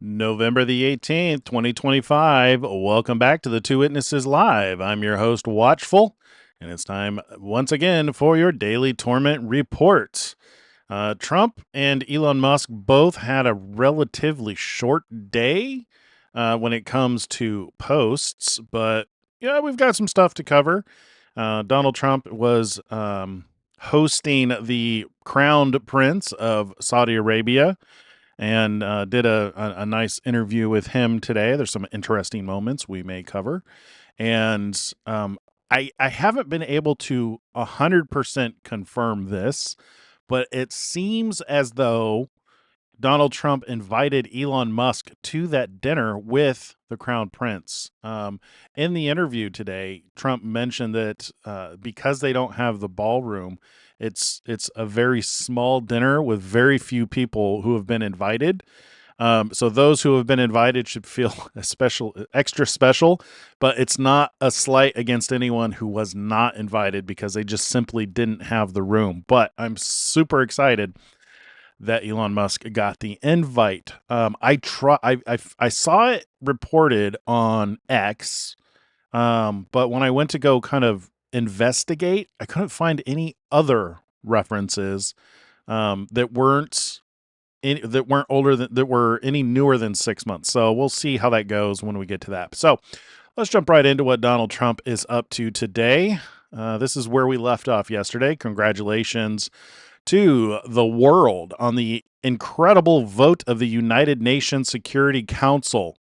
November the 18th, 2025. Welcome back to the Two Witnesses Live. I'm your host, Watchful, and it's time once again for your daily Torment report. Trump and Elon Musk both had a relatively short day when it comes to posts, but yeah, we've got some stuff to cover. Donald Trump was hosting the crowned prince of Saudi Arabia and did a nice interview with him today. There's some interesting moments we may cover. And I haven't been able to 100% confirm this, but it seems as though Donald Trump invited Elon Musk to that dinner with the Crown Prince. In the interview today, Trump mentioned that because they don't have the ballroom, it's a very small dinner with very few people who have been invited. So those who have been invited should feel extra special, but it's not a slight against anyone who was not invited because they just simply didn't have the room. But I'm super excited that Elon Musk got the invite. I saw it reported on X, but when I went to go kind of investigate, I couldn't find any other references that weren't that were any newer than 6 months. So we'll see how that goes when we get to that. So let's jump right into what Donald Trump is up to today. This is where we left off yesterday. Congratulations to the world on the incredible vote of the United Nations Security Council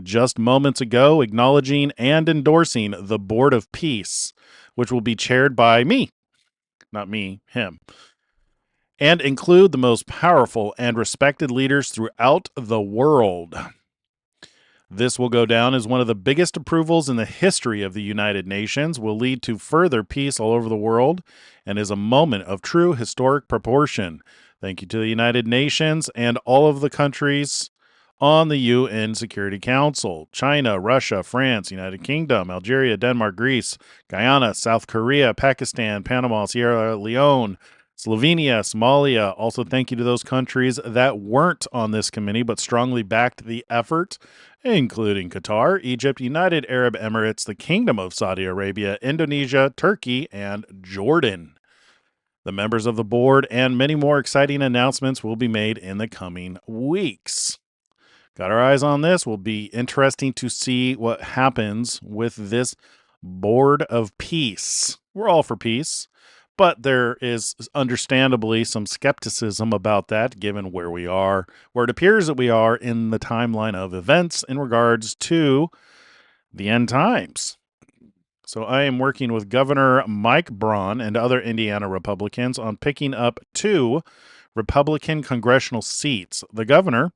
just moments ago, acknowledging and endorsing the Board of Peace, which will be chaired by me, not me, him, and include the most powerful and respected leaders throughout the world. This will go down as one of the biggest approvals in the history of the United Nations, will lead to further peace all over the world, and is a moment of true historic proportion. Thank you to the United Nations and all of the countries on the UN Security Council: China, Russia, France, United Kingdom, Algeria, Denmark, Greece, Guyana, South Korea, Pakistan, Panama, Sierra Leone, Slovenia, Somalia. Also, thank you to those countries that weren't on this committee but strongly backed the effort, including Qatar, Egypt, United Arab Emirates, the Kingdom of Saudi Arabia, Indonesia, Turkey, and Jordan. The members of the board and many more exciting announcements will be made in the coming weeks. Got our eyes on this. Will be interesting to see what happens with this Board of Peace. We're all for peace, but there is understandably some skepticism about that given where we are, where it appears that we are in the timeline of events in regards to the end times. So I am working with Governor Mike Braun and other Indiana Republicans on picking up 2 Republican congressional seats. The governor,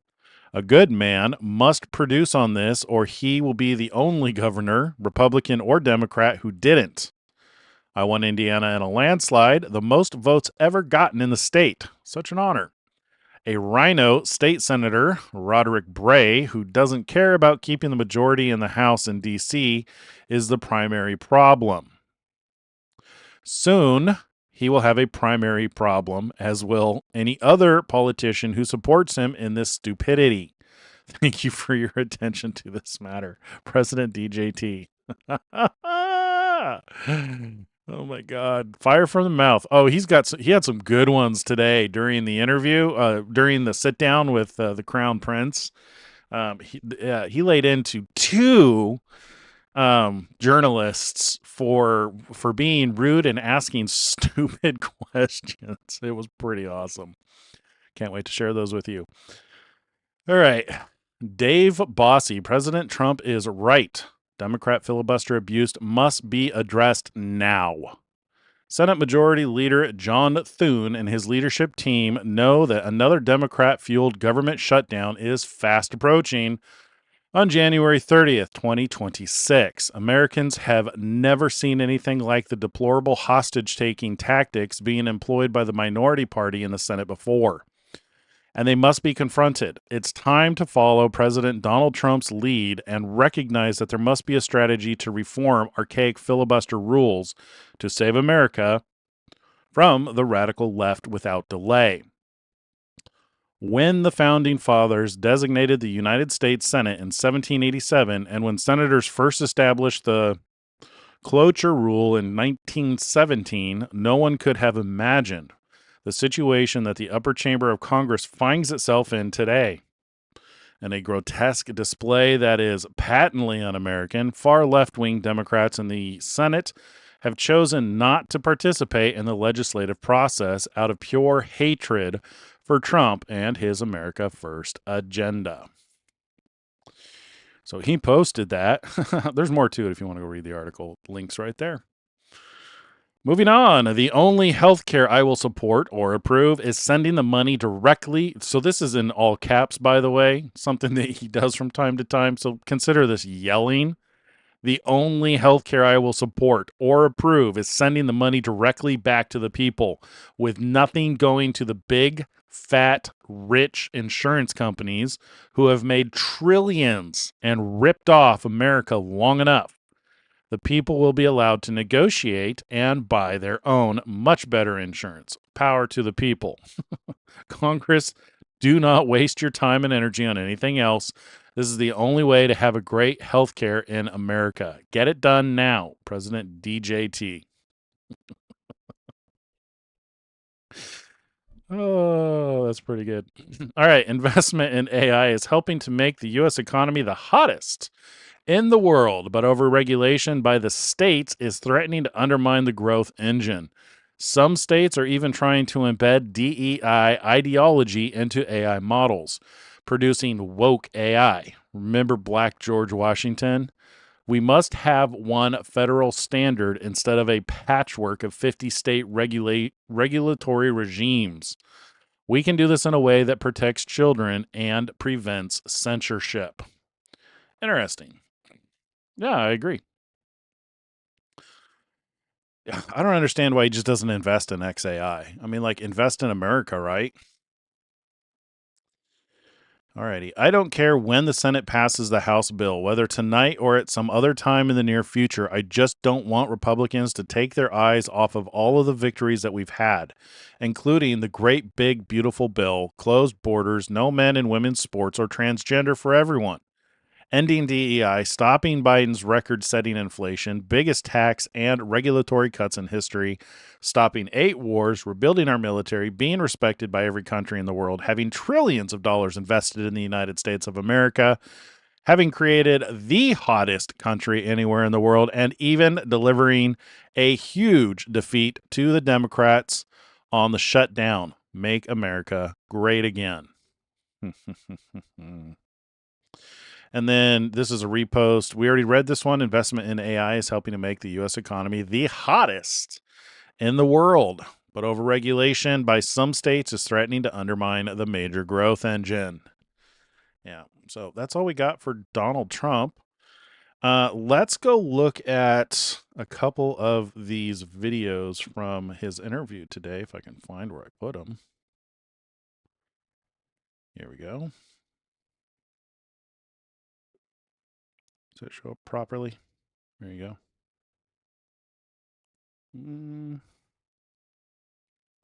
a good man, must produce on this, or he will be the only governor, Republican or Democrat, who didn't. I won Indiana in a landslide, the most votes ever gotten in the state. Such an honor. A rhino state senator, Roderick Bray, who doesn't care about keeping the majority in the House in D.C., is the primary problem. Soon, he will have a primary problem, as will any other politician who supports him in this stupidity. Thank you for your attention to this matter, President DJT. Oh my God! Fire from the mouth. Oh, he had some good ones today during the interview, during the sit down with the Crown Prince. He laid into 2 journalists for being rude and asking stupid questions. It was pretty awesome. Can't wait to share those with you. All right. Dave Bossy, President Trump is right. Democrat filibuster abuse must be addressed now. Senate Majority Leader John Thune and his leadership team know that another Democrat-fueled government shutdown is fast approaching. On January 30th, 2026, Americans have never seen anything like the deplorable hostage-taking tactics being employed by the minority party in the Senate before, and they must be confronted. It's time to follow President Donald Trump's lead and recognize that there must be a strategy to reform archaic filibuster rules to save America from the radical left without delay. When the Founding Fathers designated the United States Senate in 1787, and when senators first established the cloture rule in 1917, no one could have imagined the situation that the upper chamber of Congress finds itself in today. In a grotesque display that is patently un-American, far left-wing Democrats in the Senate have chosen not to participate in the legislative process out of pure hatred for Trump and his America First agenda. So he posted that. There's more to it if you want to go read the article. Links right there. Moving on, the only healthcare I will support or approve is sending the money directly. So this is in all caps, by the way, something that he does from time to time. So consider this yelling. The only healthcare I will support or approve is sending the money directly back to the people, with nothing going to the big, fat, rich insurance companies who have made trillions and ripped off America long enough. The people will be allowed to negotiate and buy their own much better insurance. Power to the people. Congress, do not waste your time and energy on anything else. This is the only way to have a great health care in America. Get it done now. President DJT. Oh, that's pretty good. All right. Investment in AI is helping to make the U.S. economy the hottest in the world, but overregulation by the states is threatening to undermine the growth engine. Some states are even trying to embed DEI ideology into AI models, producing woke AI. Remember Black George Washington? We must have one federal standard instead of a patchwork of 50 state regulatory regimes. We can do this in a way that protects children and prevents censorship. Interesting. Yeah, I agree. Yeah, I don't understand why he just doesn't invest in XAI. I mean, like, invest in America, right? Alrighty. I don't care when the Senate passes the House bill, whether tonight or at some other time in the near future. I just don't want Republicans to take their eyes off of all of the victories that we've had, including the great, big, beautiful bill, closed borders, no men and women's sports, or transgender for everyone. Ending DEI, stopping Biden's record-setting inflation, biggest tax and regulatory cuts in history, stopping 8 wars, rebuilding our military, being respected by every country in the world, having trillions of dollars invested in the United States of America, having created the hottest country anywhere in the world, and even delivering a huge defeat to the Democrats on the shutdown. Make America great again. And then this is a repost. We already read this one. Investment in AI is helping to make the U.S. economy the hottest in the world. But overregulation by some states is threatening to undermine the major growth engine. Yeah, so that's all we got for Donald Trump. Let's go look at a couple of these videos from his interview today, if I can find where I put them. Here we go. Does it show up properly? There you go.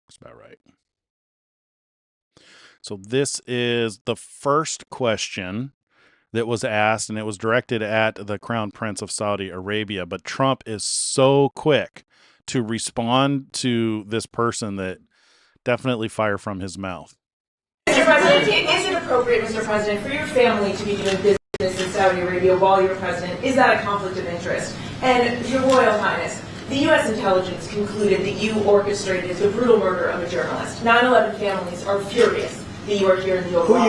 That's about right. So this is the first question that was asked, and it was directed at the Crown Prince of Saudi Arabia. But Trump is so quick to respond to this person that definitely fire from his mouth. Mr. President, is it appropriate, Mr. President, for your family to be doing business in Saudi Arabia while you're president? Is that a conflict of interest? And Your Royal Highness, the U.S. intelligence concluded that you orchestrated the brutal murder of a journalist. 9/11 families are furious that you are here in the Oval Office.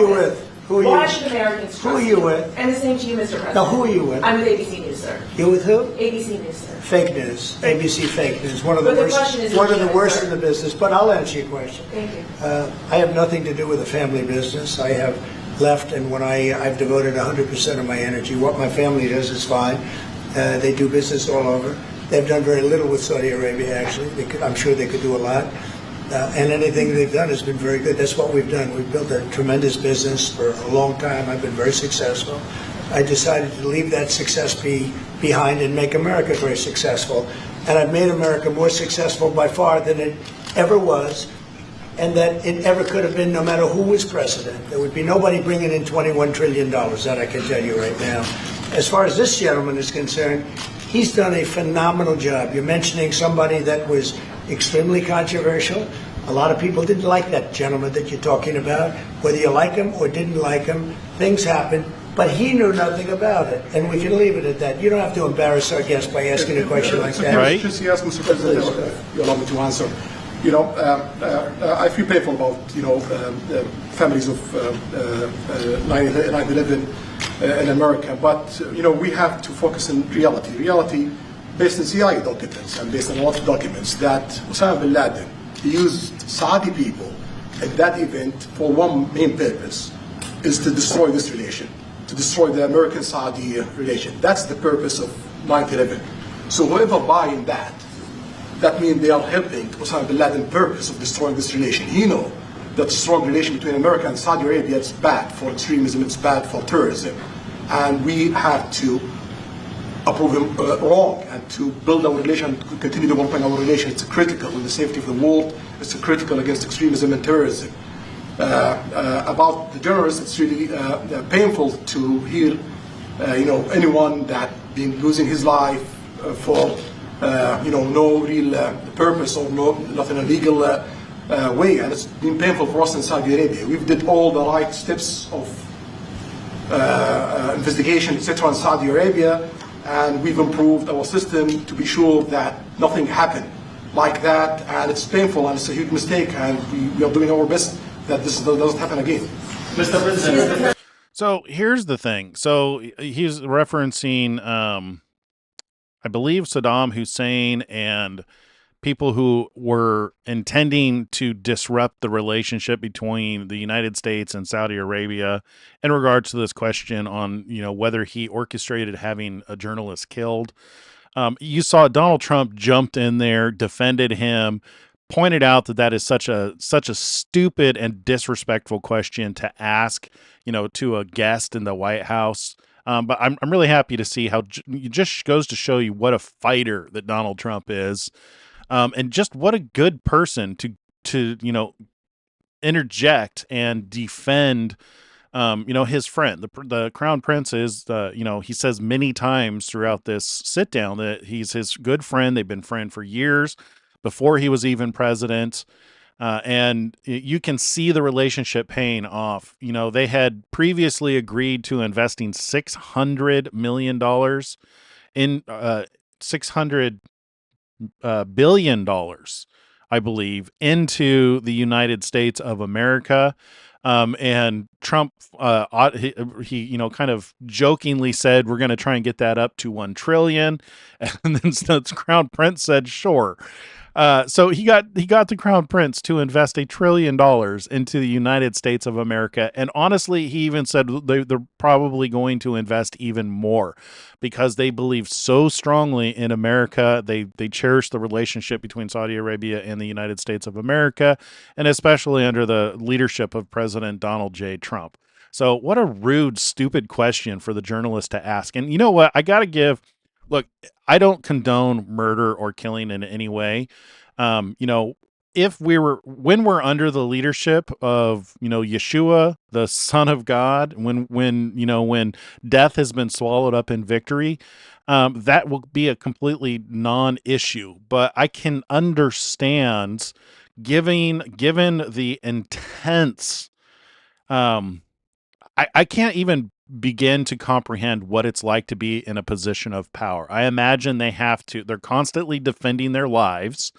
Who are you with? Why should Americans trust you? Who are you with? And the same to you, Mr. President. Now, who are you with? I'm with ABC News, sir. You're with who? ABC News, sir. Fake news. ABC fake news. One of the But the worst. question is One of the legitimate, worst sir. in the business. But I'll answer your question. Thank you. I have nothing to do with the family business. I have left, and when I've devoted 100% of my energy. What my family does is fine. They do business all over. They've done very little with Saudi Arabia, actually. I'm sure they could do a lot. And anything they've done has been very good. That's what we've done. We've built a tremendous business for a long time. I've been very successful. I decided to leave that success behind and make America very successful. And I've made America more successful by far than it ever was and that it ever could have been, no matter who was president. There would be nobody bringing in $21 trillion, that I can tell you right now. As far as this gentleman is concerned, he's done a phenomenal job. You're mentioning somebody that was extremely controversial. A lot of people didn't like that gentleman that you're talking about. Whether you like him or didn't like him, things happen. But he knew nothing about it, and we can leave it at that. You don't have to embarrass our guest by asking a question like that. Right? Just yes, Mr. President, you allow me to answer. I feel painful about the families of 9/11 in America, but we have to focus on reality. Reality, based on CIA documents and based on a lot of documents, that Osama bin Laden used Saudi people at that event for one main purpose: is to destroy this relation, to destroy the American-Saudi relation. That's the purpose of 9/11. So whoever buying that means they are helping Osama bin Laden's purpose of destroying this relation. He knows that strong relation between America and Saudi Arabia is bad for extremism, it's bad for terrorism. And we have to approve him wrong and to build our relation, to continue developing our relation. It's critical in the safety of the world, it's critical against extremism and terrorism. About the journalists, it's really painful to hear, anyone that been losing his life for, no real purpose or nothing illegal way, and it's been painful for us in Saudi Arabia. We've did all the right steps of investigation, etc., in Saudi Arabia, and we've improved our system to be sure that nothing happened like that, and it's painful and it's a huge mistake, and we are doing our best that this doesn't happen again. Mr. President. So here's the thing. So he's referencing, I believe, Saddam Hussein and people who were intending to disrupt the relationship between the United States and Saudi Arabia in regards to this question on, whether he orchestrated having a journalist killed. You saw Donald Trump jumped in there, defended him, pointed out that is such a stupid and disrespectful question to ask, to a guest in the White House. But I'm really happy to see how it just goes to show you what a fighter that Donald Trump is, and just what a good person to interject and defend. His friend, the Crown Prince is, he says many times throughout this sit down that he's his good friend. They've been friends for years before he was even president. And you can see the relationship paying off. They had previously agreed to investing $600 million in $600 billion, I believe, into the United States of America. And Trump, he kind of jokingly said, we're going to try and get that up to 1 trillion. And then the Crown Prince said, sure. So he got the Crown Prince to invest $1 trillion into the United States of America. And honestly, he even said they're probably going to invest even more because they believe so strongly in America. They cherish the relationship between Saudi Arabia and the United States of America, and especially under the leadership of President Donald J. Trump. So what a rude, stupid question for the journalist to ask. And you know what? I got to give... Look, I don't condone murder or killing in any way. When we're under the leadership of, Yeshua, the Son of God, when death has been swallowed up in victory, that will be a completely non-issue. But I can understand given the intense, I can't even begin to comprehend what it's like to be in a position of power. I imagine they're constantly defending their lives.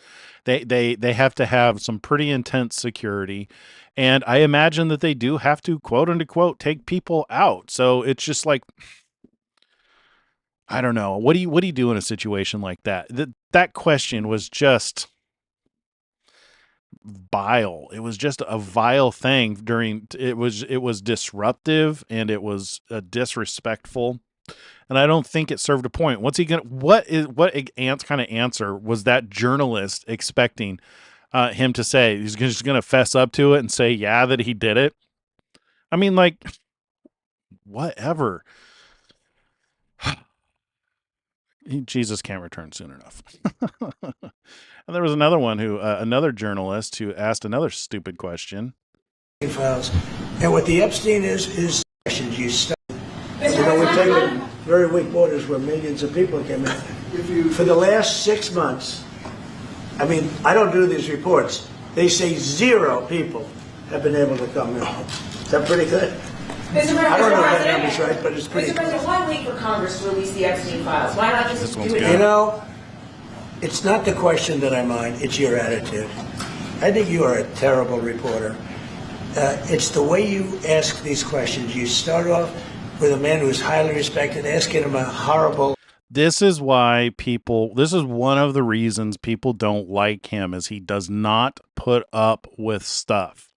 They have to have some pretty intense security. And I imagine that they do have to, quote unquote, take people out. So it's just like, I don't know. What do you do in a situation like that? That question was just vile. It was just a vile thing it was disruptive, and it was disrespectful, and I don't think it served a point. What kind of answer was that journalist expecting him to say? He's just going to fess up to it and say, yeah, that he did it. I mean, whatever. Jesus can't return soon enough. And there was another one another journalist who asked another stupid question. Files. And what the Epstein is questions you study. We've taken very weak borders where millions of people came in. For the last 6 months, I mean, I don't do these reports. They say 0 people have been able to come in. Is that pretty good? Mr. President, I don't know if that number's right, but it's pretty Mr. President, 1 week for Congress to release the Epstein files. Why not just do it? You know, it's not the question that I mind, it's your attitude. I think you are a terrible reporter. It's the way you ask these questions. You start off with a man who is highly respected, asking him a horrible... This is why this is one of the reasons people don't like him, is he does not put up with stuff.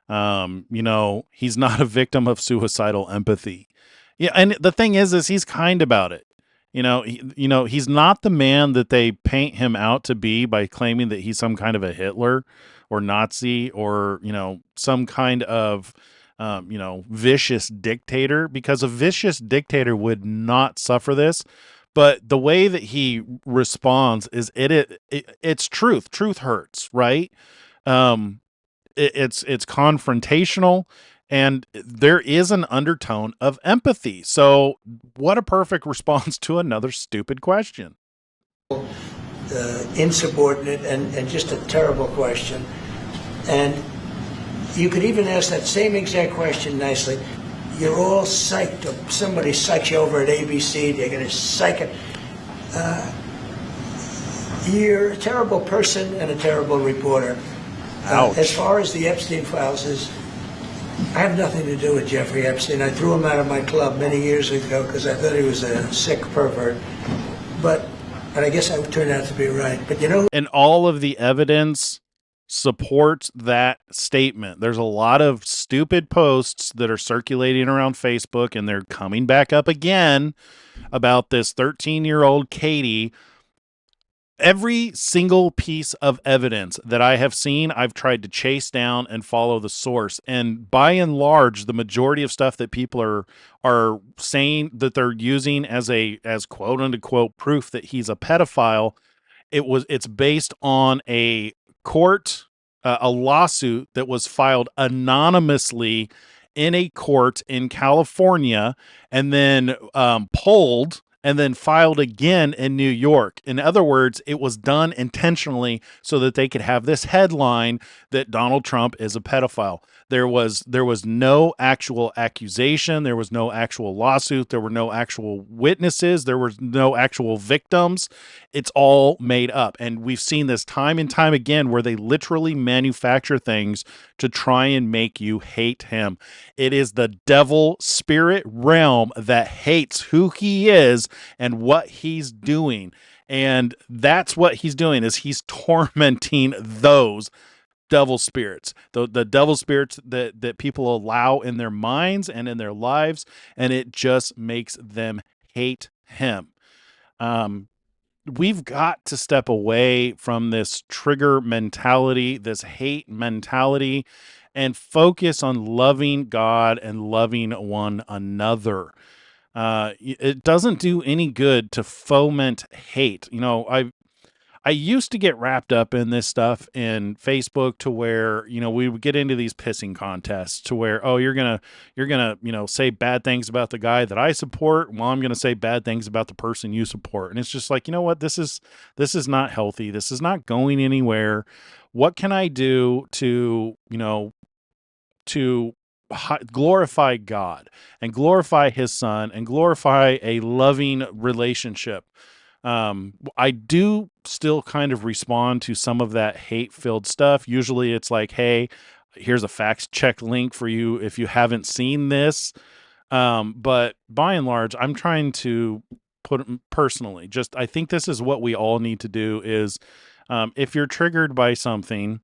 He's not a victim of suicidal empathy. Yeah, and the thing is he's kind about it. He's not the man that they paint him out to be by claiming that he's some kind of a Hitler or Nazi or, some kind of, vicious dictator, because a vicious dictator would not suffer this. But the way that he responds is it's truth. Truth hurts, right? It's confrontational, and there is an undertone of empathy. So what a perfect response to another stupid question. Insubordinate and just a terrible question. And you could even ask that same exact question nicely. You're all psyched. Somebody psychs you over at ABC. They're going to psych it. You're a terrible person and a terrible reporter. As far as the Epstein files I have nothing to do with Jeffrey Epstein. I threw him out of my club many years ago because I thought he was a sick pervert. But I guess I turned out to be right. But and all of the evidence supports that statement. There's a lot of stupid posts that are circulating around Facebook, and they're coming back up again about this 13-year-old Katie. Every single piece of evidence that I have seen, I've tried to chase down and follow the source. And by and large, the majority of stuff that people are saying that they're using as quote unquote proof that he's a pedophile, it's based on a lawsuit that was filed anonymously in a court in California, and then pulled and then filed again in New York. In other words, it was done intentionally so that they could have this headline that Donald Trump is a pedophile. There was no actual accusation. There was no actual lawsuit. There were no actual witnesses. There were no actual victims. It's all made up. And we've seen this time and time again where they literally manufacture things to try and make you hate him. It is the devil spirit realm that hates who he is and what he's doing. And that's what he's doing, is he's tormenting those devil spirits, the devil spirits that people allow in their minds and in their lives, and it just makes them hate him. We've got to step away from this trigger mentality, this hate mentality, and focus on loving God and loving one another. It doesn't do any good to foment hate. I used to get wrapped up in this stuff in Facebook to where, we would get into these pissing contests to where, oh, you're going to, say bad things about the guy that I support. Well, I'm going to say bad things about the person you support. And it's just like, you know what? This is not healthy. This is not going anywhere. What can I do to glorify God and glorify his son and glorify a loving relationship? I do still kind of respond to some of that hate-filled stuff. Usually it's like, hey, here's a fact check link for you if you haven't seen this. But by and large, I'm trying to put it personally, I think this is what we all need to do is, if you're triggered by something,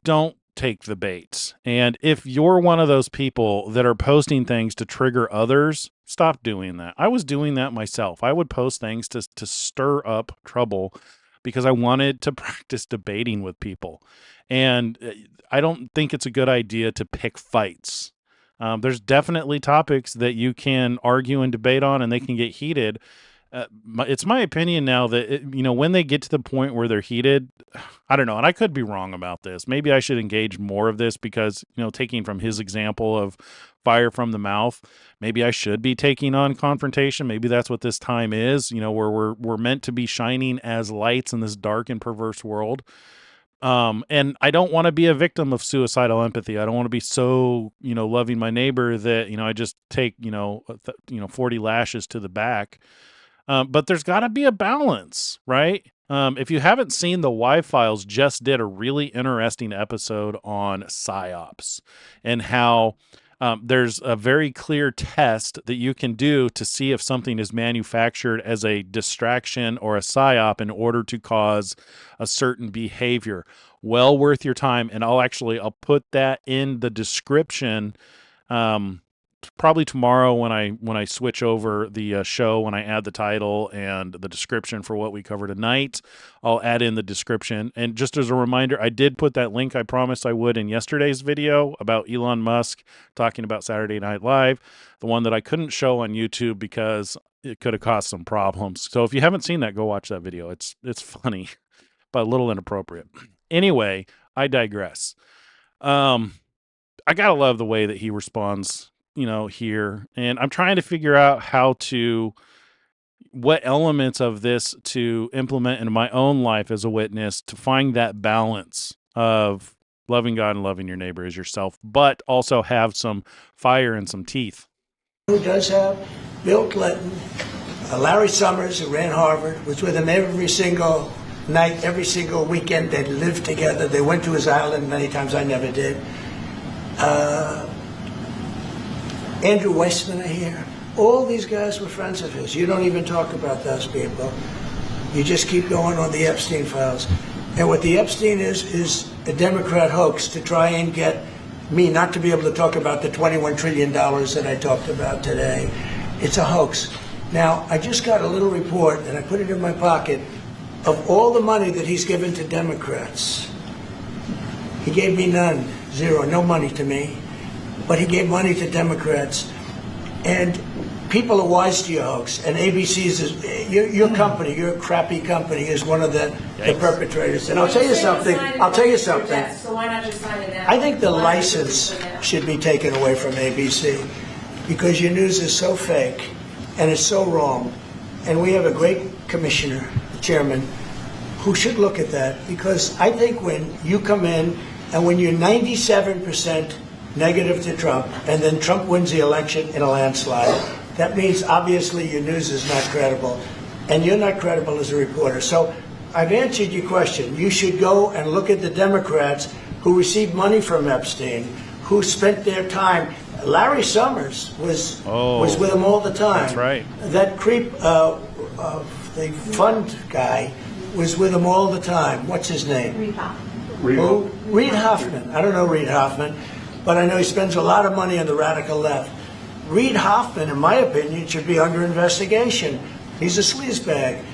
don't take the bait. And if you're one of those people that are posting things to trigger others, stop doing that. I was doing that myself. I would post things to stir up trouble because I wanted to practice debating with people. And I don't think it's a good idea to pick fights. There's definitely topics that you can argue and debate on and they can get heated. It's my opinion now that, when they get to the point where they're heated, I don't know, and I could be wrong about this. Maybe I should engage more of this because, taking from his example of fire from the mouth, maybe I should be taking on confrontation. Maybe that's what this time is, where we're meant to be shining as lights in this dark and perverse world. And I don't want to be a victim of suicidal empathy. I don't want to be so, loving my neighbor that, I just take, 40 lashes to the back. But there's got to be a balance, right? If you haven't seen, the Y Files just did a really interesting episode on psyops and how there's a very clear test that you can do to see if something is manufactured as a distraction or a psyop in order to cause a certain behavior. Well worth your time, and I'll put that in the description. Probably tomorrow when I switch over the show, when I add the title and the description for what we cover tonight, I'll add in the description. And just as a reminder, I did put that link I promised I would in yesterday's video about Elon Musk talking about Saturday Night Live, the one that I couldn't show on YouTube because it could have caused some problems. So if you haven't seen that, go watch that video. It's funny, but a little inappropriate. Anyway, I digress. I gotta love the way that he responds here. And I'm trying to figure out what elements of this to implement in my own life as a witness to find that balance of loving God and loving your neighbor as yourself, but also have some fire and some teeth. Who does have? Bill Clinton, Larry Summers, who ran Harvard, was with him every single night, every single weekend. They lived together. They went to his island many times. I never did. Andrew Weissman here. All these guys were friends of his. You don't even talk about those people. You just keep going on the Epstein files. And what the Epstein is a Democrat hoax to try and get me not to be able to talk about the $21 trillion that I talked about today. It's a hoax. Now, I just got a little report, and I put it in my pocket, of all the money that he's given to Democrats. He gave me none, zero, no money to me. But he gave money to Democrats, and people are wise to your hoax. And ABC's your company, your crappy company, is one of the perpetrators. And I'll tell you something. So why not just sign it now? I think the license should be taken away from ABC because your news is so fake and it's so wrong. And we have a great commissioner, chairman, who should look at that, because I think when you come in and when you're 97% negative to Trump, and then Trump wins the election in a landslide, that means obviously your news is not credible, and you're not credible as a reporter. So I've answered your question. You should go and look at the Democrats who received money from Epstein, who spent their time. Larry Summers was with him all the time. That's right. That creep, the fund guy, was with him all the time. What's his name? Reid Hoffman. Reid Hoffman. I don't know Reid Hoffman, but I know he spends a lot of money on the radical left. Reid Hoffman, in my opinion, should be under investigation. He's a sleazebag.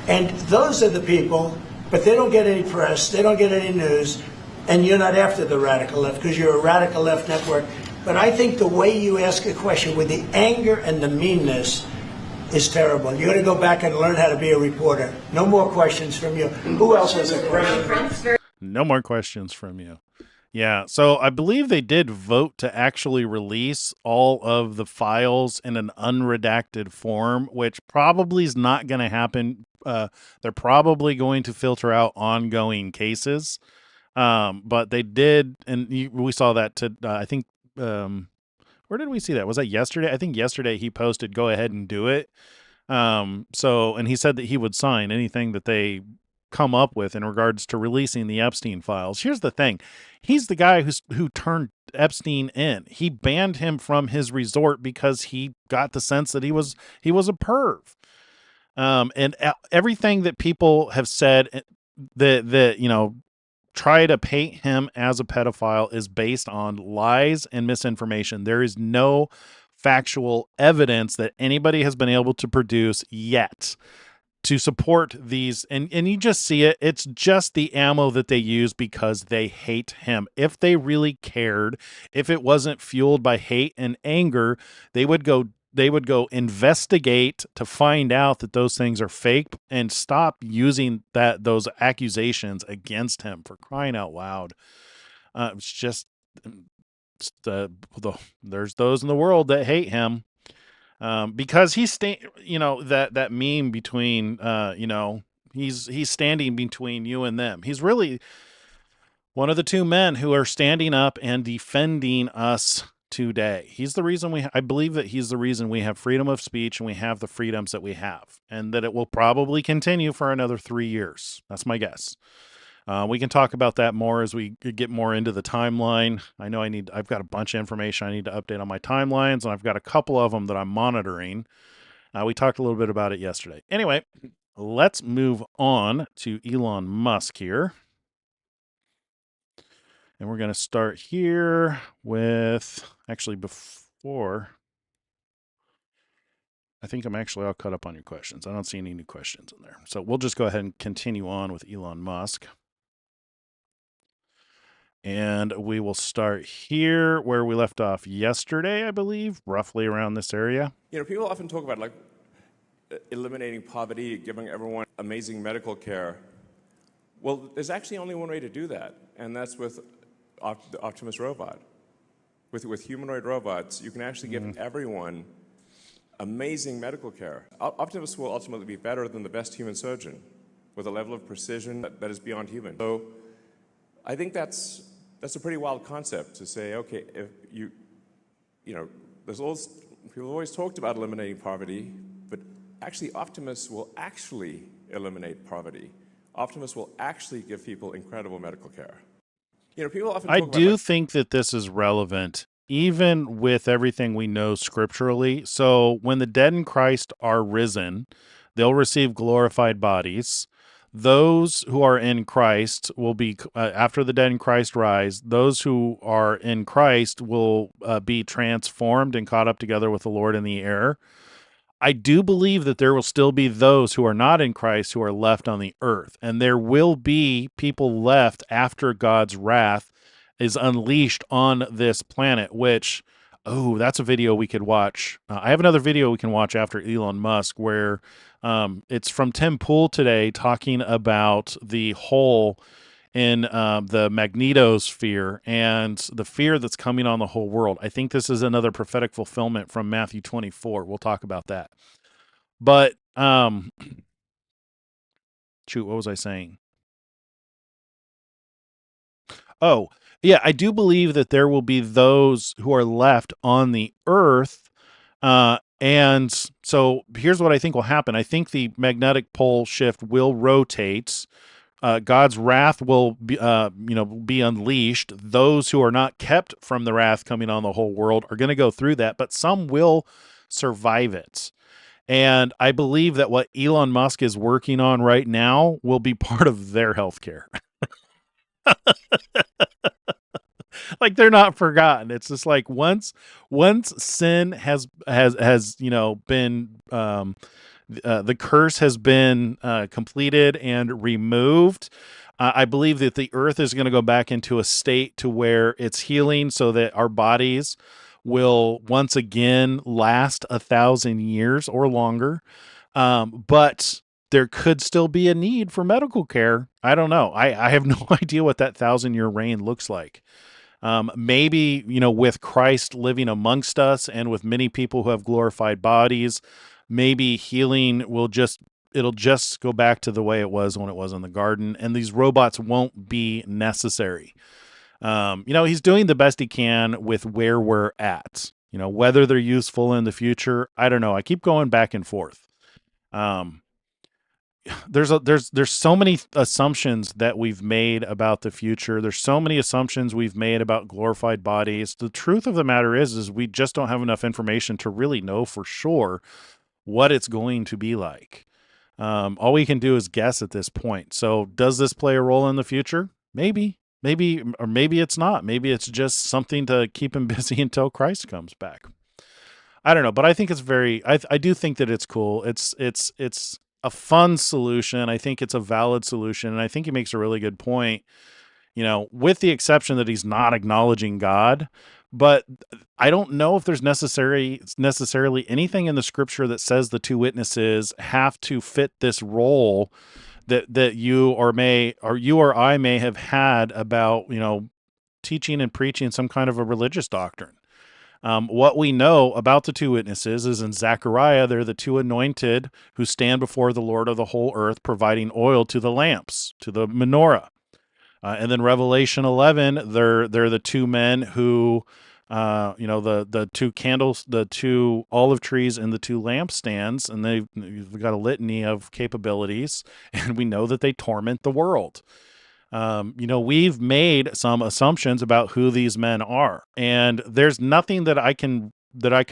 And those are the people, but they don't get any press, they don't get any news, and you're not after the radical left because you're a radical left network. But I think the way you ask a question with the anger and the meanness is terrible. You got to go back and learn how to be a reporter. No more questions from you. Who else has a question? No more questions from you. Yeah, so I believe they did vote to actually release all of the files in an unredacted form, which probably is not going to happen. They're probably going to filter out ongoing cases. But they did, and we saw that I think, where did we see that? Was that yesterday? I think yesterday he posted, go ahead and do it. And he said that he would sign anything that they come up with in regards to releasing the Epstein files. Here's the thing. He's the guy who turned Epstein in. He banned him from his resort because he got the sense that he was a perv. And everything that people have said that try to paint him as a pedophile is based on lies and misinformation. There is no factual evidence that anybody has been able to produce yet to support these, and you just see it. It's just the ammo that they use because they hate him. If they really cared, if it wasn't fueled by hate and anger, they would go go investigate to find out that those things are fake and stop using those accusations against him, for crying out loud. It's just there's those in the world that hate him because he's that meme between he's standing between you and them. He's really one of the two men who are standing up and defending us today. He's the reason I believe that he's the reason we have freedom of speech and we have the freedoms that we have, and that it will probably continue for another 3 years. That's my guess. We can talk about that more as we get more into the timeline. I know I've got a bunch of information I need to update on my timelines, and I've got a couple of them that I'm monitoring. We talked a little bit about it yesterday. Anyway, let's move on to Elon Musk here. And we're going to start here with, actually before, I think I'm actually all caught up on your questions. I don't see any new questions in there. So we'll just go ahead and continue on with Elon Musk. And we will start here where we left off yesterday, I believe, roughly around this area. People often talk about like eliminating poverty, giving everyone amazing medical care. Well, there's actually only one way to do that, and that's with the Optimus robot. With humanoid robots, you can actually give everyone amazing medical care. Optimus will ultimately be better than the best human surgeon, with a level of precision that is beyond human. So I think that's a pretty wild concept to say, okay, if people always talked about eliminating poverty, but actually Optimus will actually eliminate poverty. Optimus will actually give people incredible medical care. People often talk I think that this is relevant, even with everything we know scripturally. So when the dead in Christ are risen, they'll receive glorified bodies. Those who are in Christ will be, after the dead in Christ rise, those who are in Christ will be transformed and caught up together with the Lord in the air. I do believe that there will still be those who are not in Christ who are left on the earth, and there will be people left after God's wrath is unleashed on this planet, which, that's a video we could watch. I have another video we can watch after Elon Musk where it's from Tim Pool today talking about the hole in the magnetosphere and the fear that's coming on the whole world. I think this is another prophetic fulfillment from Matthew 24. We'll talk about that. But, shoot, what was I saying? Oh, yeah, I do believe that there will be those who are left on the earth. And so here's what I think will happen. I think the magnetic pole shift will rotate. God's wrath will be unleashed. Those who are not kept from the wrath coming on the whole world are going to go through that, but some will survive it. And I believe that what Elon Musk is working on right now will be part of their healthcare. Like, they're not forgotten. It's just like once sin has been the curse has been completed and removed, I believe that the earth is going to go back into a state to where it's healing, so that our bodies will once again last 1,000 years or longer. But there could still be a need for medical care. I don't know. I have no idea what that 1,000-year reign looks like. Maybe, with Christ living amongst us and with many people who have glorified bodies, maybe healing it'll just go back to the way it was when it was in the garden, and these robots won't be necessary. He's doing the best he can with where we're at. Whether they're useful in the future, I don't know. I keep going back and forth. There's so many assumptions that we've made about the future. There's so many assumptions we've made about glorified bodies. The truth of the matter is we just don't have enough information to really know for sure what it's going to be like. All we can do is guess at this point. So does this play a role in the future? Maybe, or maybe it's not. Maybe it's just something to keep him busy until Christ comes back. I don't know, but I think it's I do think that it's cool. It's a fun solution. I think it's a valid solution. And I think he makes a really good point, with the exception that he's not acknowledging God. But I don't know if there's necessarily anything in the scripture that says the two witnesses have to fit this role that you or I may have had about, teaching and preaching some kind of a religious doctrine. What we know about the two witnesses is in Zechariah, they're the two anointed who stand before the Lord of the whole earth, providing oil to the lamps, to the menorah. And then Revelation 11, they're the two men who, the two candles, the two olive trees, and the two lampstands, and they've got a litany of capabilities, and we know that they torment the world. We've made some assumptions about who these men are, and there's nothing that I can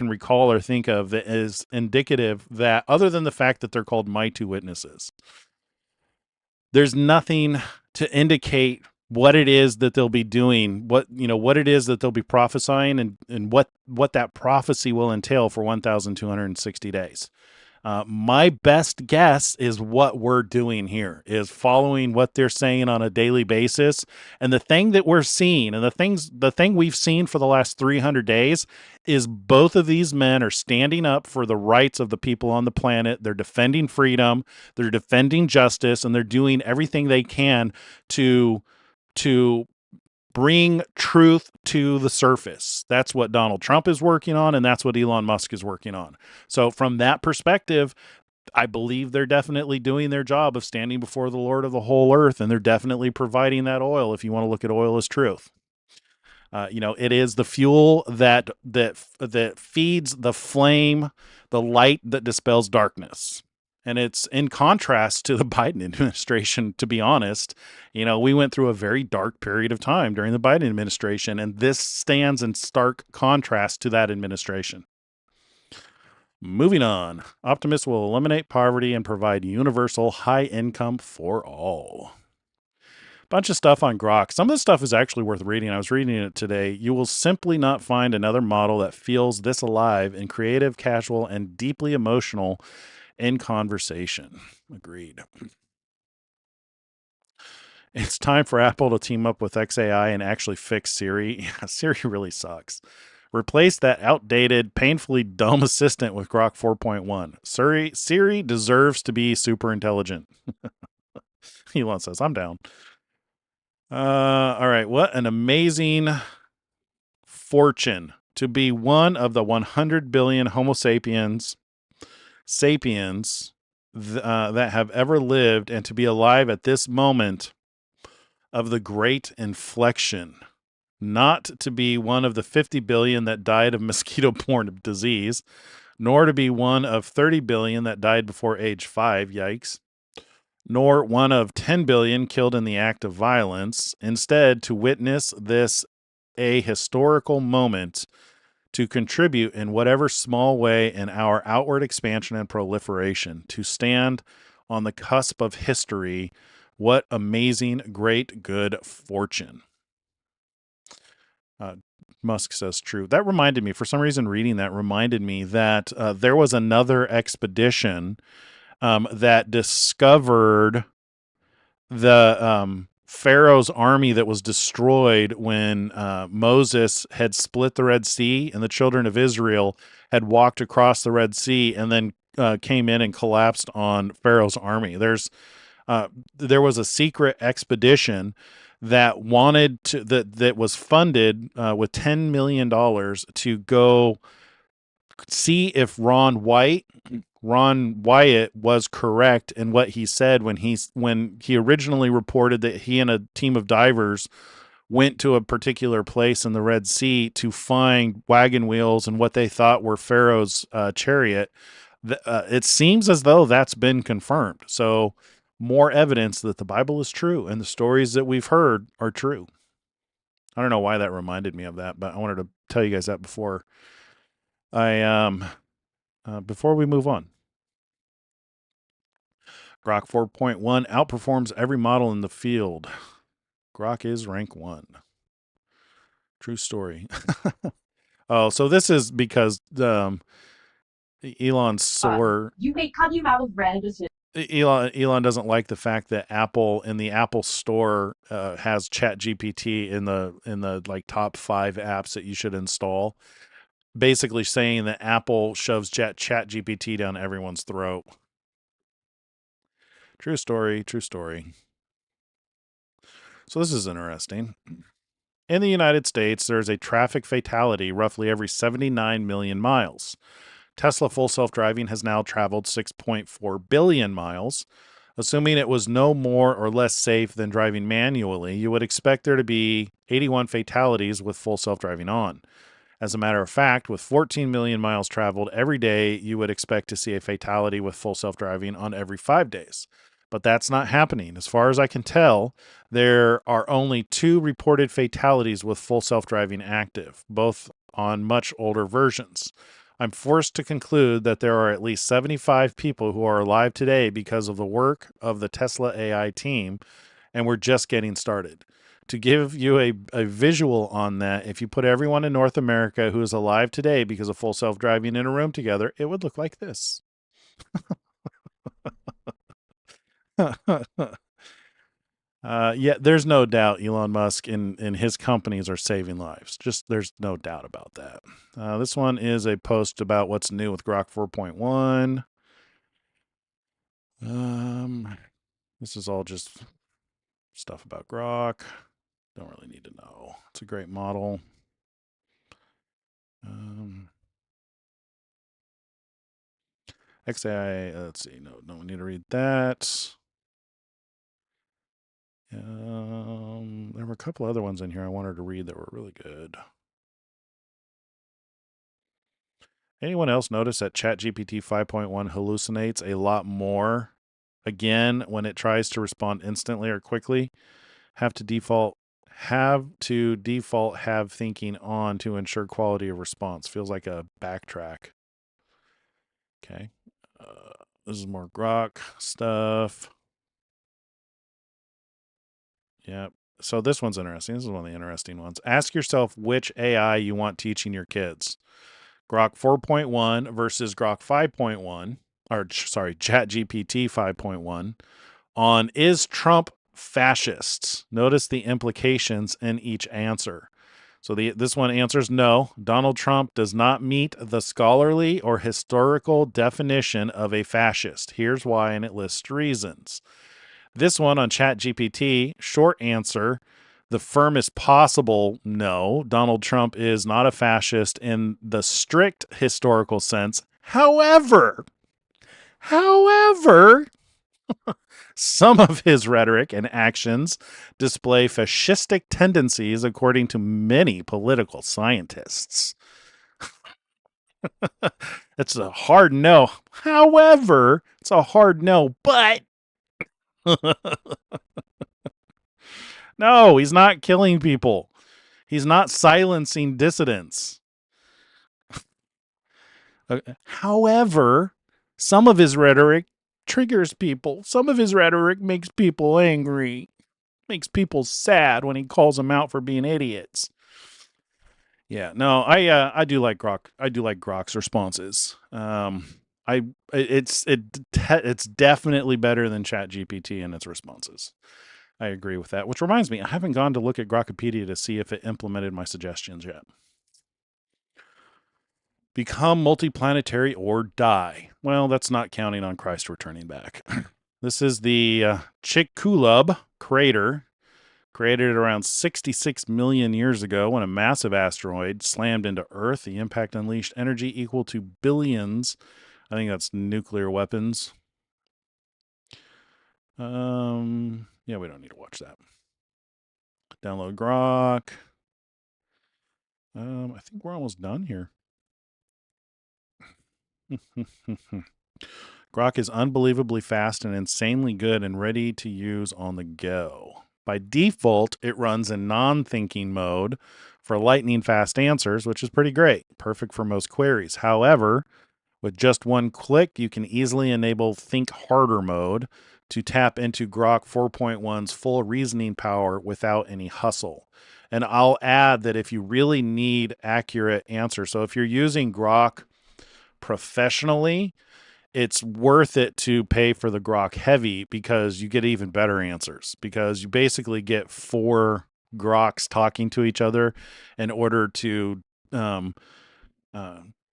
recall or think of that is indicative that, other than the fact that they're called my two witnesses, there's nothing to indicate what it is that they'll be doing, what it is that they'll be prophesying, and what that prophecy will entail for 1,260 days. My best guess is what we're doing here is following what they're saying on a daily basis. And the thing that we're seeing, and the thing we've seen for the last 300 days, is both of these men are standing up for the rights of the people on the planet. They're defending freedom, they're defending justice, and they're doing everything they can to bring truth to the surface. That's what Donald Trump is working on, and that's what Elon Musk is working on. So from that perspective, I believe they're definitely doing their job of standing before the Lord of the whole earth, and they're definitely providing that oil, if you want to look at oil as truth. It is the fuel that feeds the flame, the light that dispels darkness. And it's in contrast to the Biden administration, to be honest. We went through a very dark period of time during the Biden administration, and this stands in stark contrast to that administration. Moving on. Optimists will eliminate poverty and provide universal high income for all. Bunch of stuff on Grok. Some of the stuff is actually worth reading. I was reading it today. You will simply not find another model that feels this alive and creative, casual, and deeply emotional in conversation. Agreed. It's time for Apple to team up with XAI and actually fix Siri. Yeah, Siri really sucks. Replace that outdated, painfully dumb assistant with Grok 4.1. Siri deserves to be super intelligent. Elon says, I'm down. All right. What an amazing fortune to be one of the 100 billion Homo sapiens that have ever lived, and to be alive at this moment of the great inflection. Not to be one of the 50 billion that died of mosquito-borne disease, nor to be one of 30 billion that died before age 5, yikes, nor one of 10 billion killed in the act of violence. Instead, to witness this a historical moment, to contribute in whatever small way in our outward expansion and proliferation, to stand on the cusp of history. What amazing, great, good fortune. Musk says true. That reminded me, for some reason, reading that reminded me that there was another expedition that discovered the Pharaoh's army that was destroyed when Moses had split the Red Sea, and the children of Israel had walked across the Red Sea and then came in and collapsed on Pharaoh's army. There was a secret expedition that was funded with $10 million to go see if Ron Wyatt was correct in what he said when he originally reported that he and a team of divers went to a particular place in the Red Sea to find wagon wheels and what they thought were Pharaoh's chariot. It seems as though that's been confirmed. So more evidence that the Bible is true and the stories that we've heard are true. I don't know why that reminded me of that, but I wanted to tell you guys that before we move on. Grok 4.1 outperforms every model in the field. Grok is rank 1. True story. Oh, so this is because Elon's sore. You may cut him out of red. Elon doesn't like the fact that Apple in the Apple Store has ChatGPT in the like top 5 apps that you should install. Basically saying that Apple shoves ChatGPT down everyone's throat. True story. True story. So this is interesting. In the United States, there's a traffic fatality roughly every 79 million miles. Tesla full self-driving has now traveled 6.4 billion miles. Assuming it was no more or less safe than driving manually, you would expect there to be 81 fatalities with full self-driving on. As a matter of fact, with 14 million miles traveled every day, you would expect to see a fatality with full self-driving on every 5 days. But that's not happening. As far as I can tell, there are only 2 reported fatalities with full self-driving active, both on much older versions. I'm forced to conclude that there are at least 75 people who are alive today because of the work of the Tesla AI team, and we're just getting started. To give you a visual on that, if you put everyone in North America who is alive today because of full self-driving in a room together, it would look like this. Yeah, there's no doubt Elon Musk and his companies are saving lives. Just there's no doubt about that. This one is a post about what's new with Grok 4.1. This is all just stuff about Grok. Don't really need to know. It's a great model. XAI, let's see. No, don't need to read that. There were a couple other ones in here I wanted to read that were really good. Anyone else notice that ChatGPT 5.1 hallucinates a lot more? Again, when it tries to respond instantly or quickly, have default thinking on to ensure quality of response. Feels like a backtrack. Okay. This is more Grok stuff. Yep. So this one's interesting. This is one of the interesting ones. Ask yourself which AI you want teaching your kids. Grok 4.1 versus Grok 5.1, or sorry, ChatGPT 5.1 on is Trump fascists? Notice the implications in each answer. So this one answers no. Donald Trump does not meet the scholarly or historical definition of a fascist. Here's why, and it lists reasons. This one on ChatGPT, short answer, the firmest possible no. Donald Trump is not a fascist in the strict historical sense. However, some of his rhetoric and actions display fascistic tendencies, according to many political scientists. It's a hard no. However, it's a hard no, but no, he's not killing people. He's not silencing dissidents. However, some of his rhetoric triggers people. Some of his rhetoric makes people angry, makes people sad when he calls them out for being idiots. Yeah, no, I do like Grok. I do like Grok's responses. It's definitely better than ChatGPT in its responses. I agree with that. Which reminds me, I haven't gone to look at Grokopedia to see if it implemented my suggestions yet. Become multiplanetary or die. Well, that's not counting on Christ returning back. This is the Chicxulub crater, created around 66 million years ago when a massive asteroid slammed into Earth. The impact unleashed energy equal to billions. I think that's nuclear weapons. Yeah, we don't need to watch that. Download Grok. I think we're almost done here. Grok is unbelievably fast and insanely good and ready to use on the go. By default, it runs in non-thinking mode for lightning fast answers, which is pretty great. Perfect for most queries. However, with just one click, you can easily enable Think Harder mode to tap into Grok 4.1's full reasoning power without any hustle. And I'll add that if you really need accurate answers, so if you're using Grok professionally, it's worth it to pay for the Grok Heavy because you get even better answers, because you basically get 4 Groks talking to each other in order to um,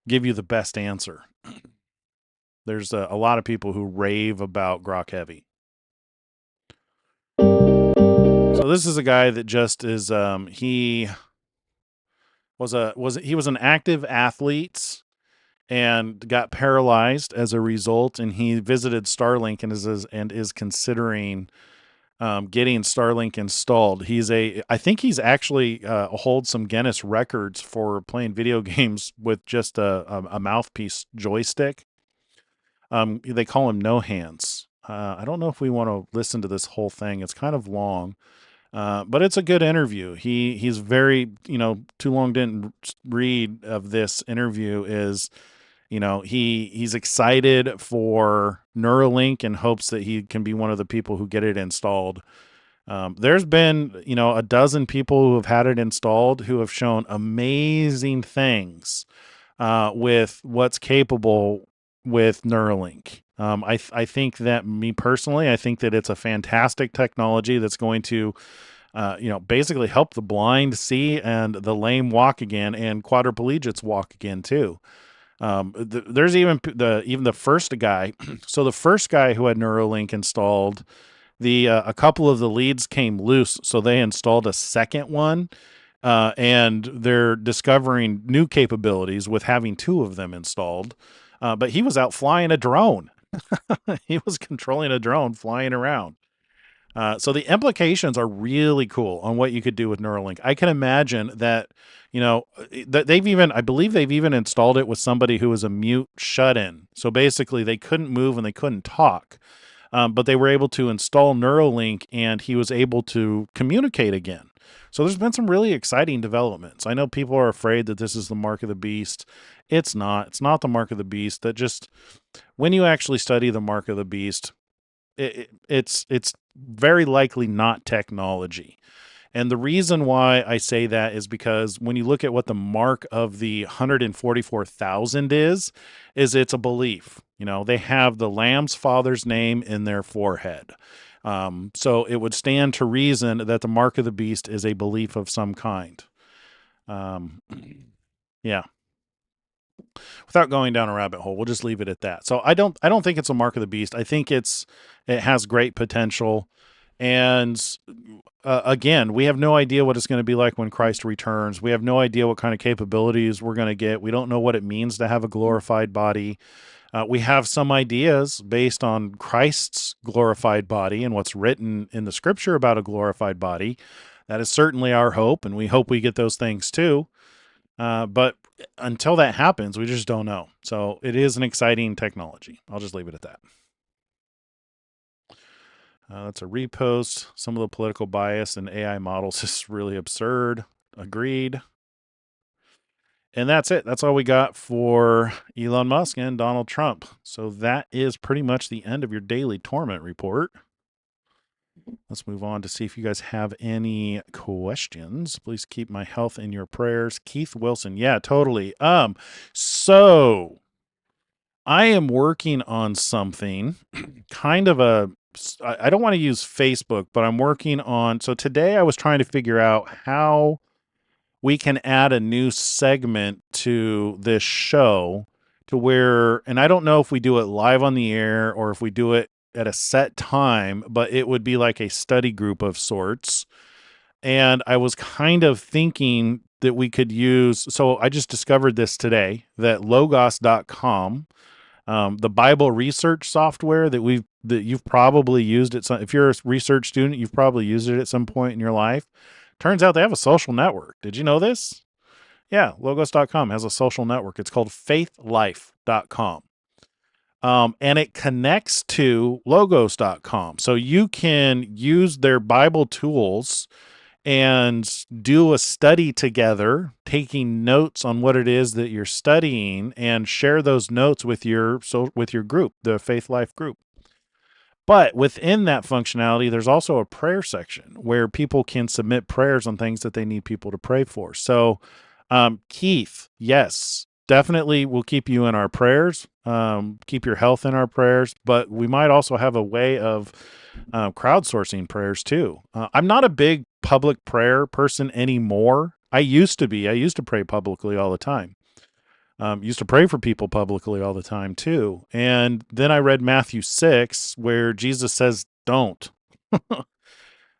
give you the best answer. There's a lot of people who rave about Grok Heavy. So this is a guy that just is he was an active athlete and got paralyzed as a result, and he visited Starlink and is considering getting Starlink installed. I think he's actually holds some Guinness records for playing video games with just a mouthpiece joystick. They call him No Hands. I don't know if we want to listen to this whole thing. It's kind of long, but it's a good interview. He's very, too long didn't read of this interview is, he's excited for Neuralink and hopes that he can be one of the people who get it installed. There's been, a dozen people who have had it installed who have shown amazing things with what's capable with Neuralink. I think that me personally, I think that it's a fantastic technology that's going to, basically help the blind see and the lame walk again, and quadriplegics walk again too. There's even the first guy. So the first guy who had Neuralink installed, a couple of the leads came loose, so they installed a second one, and they're discovering new capabilities with having 2 of them installed. But he was out flying a drone. He was controlling a drone flying around. So the implications are really cool on what you could do with Neuralink. I can imagine that, that I believe they've even installed it with somebody who was a mute shut-in. So basically they couldn't move and they couldn't talk. But they were able to install Neuralink and he was able to communicate again. So there's been some really exciting developments. I know people are afraid that this is the mark of the beast. It's not. It's not the mark of the beast. That just, when you actually study the mark of the beast, it's very likely not technology. And the reason why I say that is because when you look at what the mark of the 144,000 is it's a belief. They have the Lamb's father's name in their forehead. So it would stand to reason that the mark of the beast is a belief of some kind. Yeah. Without going down a rabbit hole, we'll just leave it at that. So I don't think it's a mark of the beast. I think it has great potential. And again, we have no idea what it's going to be like when Christ returns. We have no idea what kind of capabilities we're going to get. We don't know what it means to have a glorified body. We have some ideas based on Christ's glorified body and what's written in the scripture about a glorified body. That is certainly our hope, and we hope we get those things too. But until that happens, we just don't know. So it is an exciting technology. I'll just leave it at that. That's a repost. Some of the political bias in AI models is really absurd. Agreed. And that's it. That's all we got for Elon Musk and Donald Trump. So that is pretty much the end of your daily Torment report. Let's move on to see if you guys have any questions. Please keep my health in your prayers. Keith Wilson. Yeah, totally. So I am working on something, kind of I don't want to use Facebook, but I'm working on, so today I was trying to figure out how we can add a new segment to this show to where, and I don't know if we do it live on the air or if we do it at a set time, but it would be like a study group of sorts. And I was kind of thinking that we could use, so I just discovered this today, that logos.com, the Bible research software that you've probably used it. If you're a research student, you've probably used it at some point in your life. Turns out they have a social network. Did you know this? Yeah, logos.com has a social network. It's called faithlife.com. And it connects to logos.com. So you can use their Bible tools and do a study together, taking notes on what it is that you're studying, and share those notes with your group, the Faith Life group. But within that functionality, there's also a prayer section where people can submit prayers on things that they need people to pray for. So, Keith, yes, definitely will keep you in our prayers, keep your health in our prayers, but we might also have a way of crowdsourcing prayers too. I'm not a big public prayer person anymore. I used to be. I used to pray publicly all the time. Used to pray for people publicly all the time too. And then I read Matthew 6 where Jesus says, don't.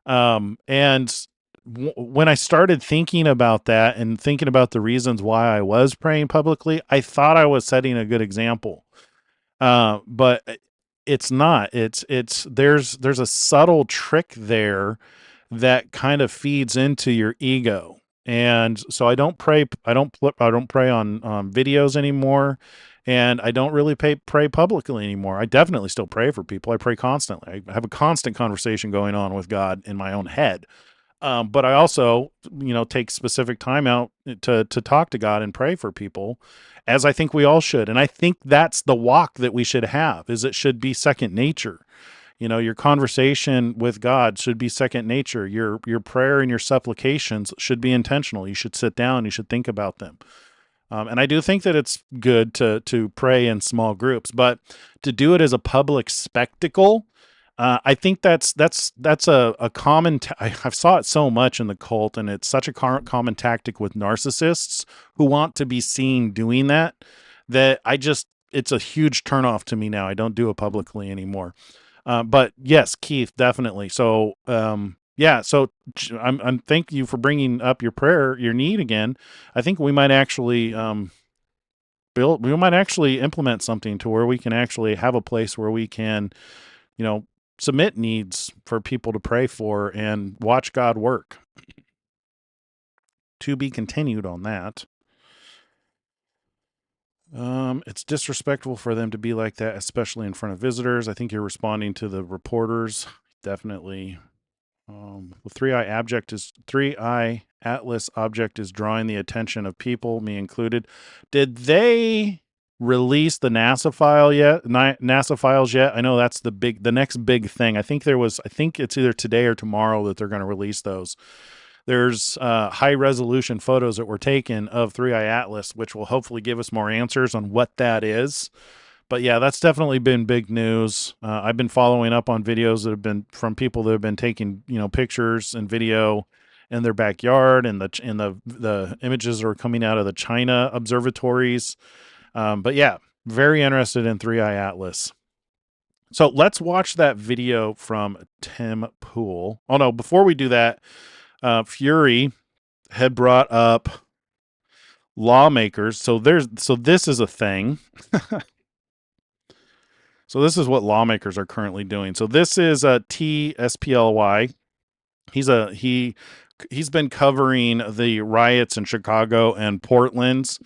And when I started thinking about that and thinking about the reasons why I was praying publicly, I thought I was setting a good example. But it's not. There's a subtle trick there that kind of feeds into your ego. And so I don't pray on videos anymore, and I don't really pray publicly anymore. I definitely still pray for people. I pray constantly. I have a constant conversation going on with God in my own head. But I also, take specific time out to talk to God and pray for people, as I think we all should. And I think that's the walk that we should have, is it should be second nature. Your conversation with God should be second nature. Your prayer and your supplications should be intentional. You should sit down. You should think about them. And I do think that it's good to pray in small groups, but to do it as a public spectacle, I think that's a common. I saw it so much in the cult, and it's such a common tactic with narcissists who want to be seen doing that. It's a huge turnoff to me now. I don't do it publicly anymore. But yes, Keith, definitely. So, so I'm thank you for bringing up your need again. I think we might actually, implement something to where we can actually have a place where we can, submit needs for people to pray for and watch God work. To be continued on that. It's disrespectful for them to be like that, especially in front of visitors. I think you're responding to the reporters. Definitely. The three-eye Atlas object is drawing the attention of people, me included. Did they release the NASA files yet? I know that's the next big thing. I think it's either today or tomorrow that they're going to release those. There's high resolution photos that were taken of 3i Atlas, which will hopefully give us more answers on what that is. But yeah, that's definitely been big news. I've been following up on videos that have been from people that have been taking, pictures and video in their backyard, and the images are coming out of the China observatories. But yeah, very interested in 3i Atlas. So let's watch that video from Tim Pool. Oh no, before we do that, Fury had brought up lawmakers. So this is a thing. So this is what lawmakers are currently doing. So this is TSPLY. He's been covering the riots in Chicago and Portland.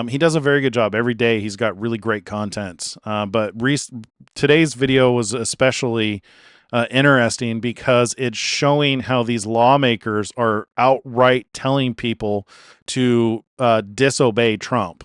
He does a very good job. Every day he's got really great content. But today's video was especially interesting because it's showing how these lawmakers are outright telling people to disobey Trump.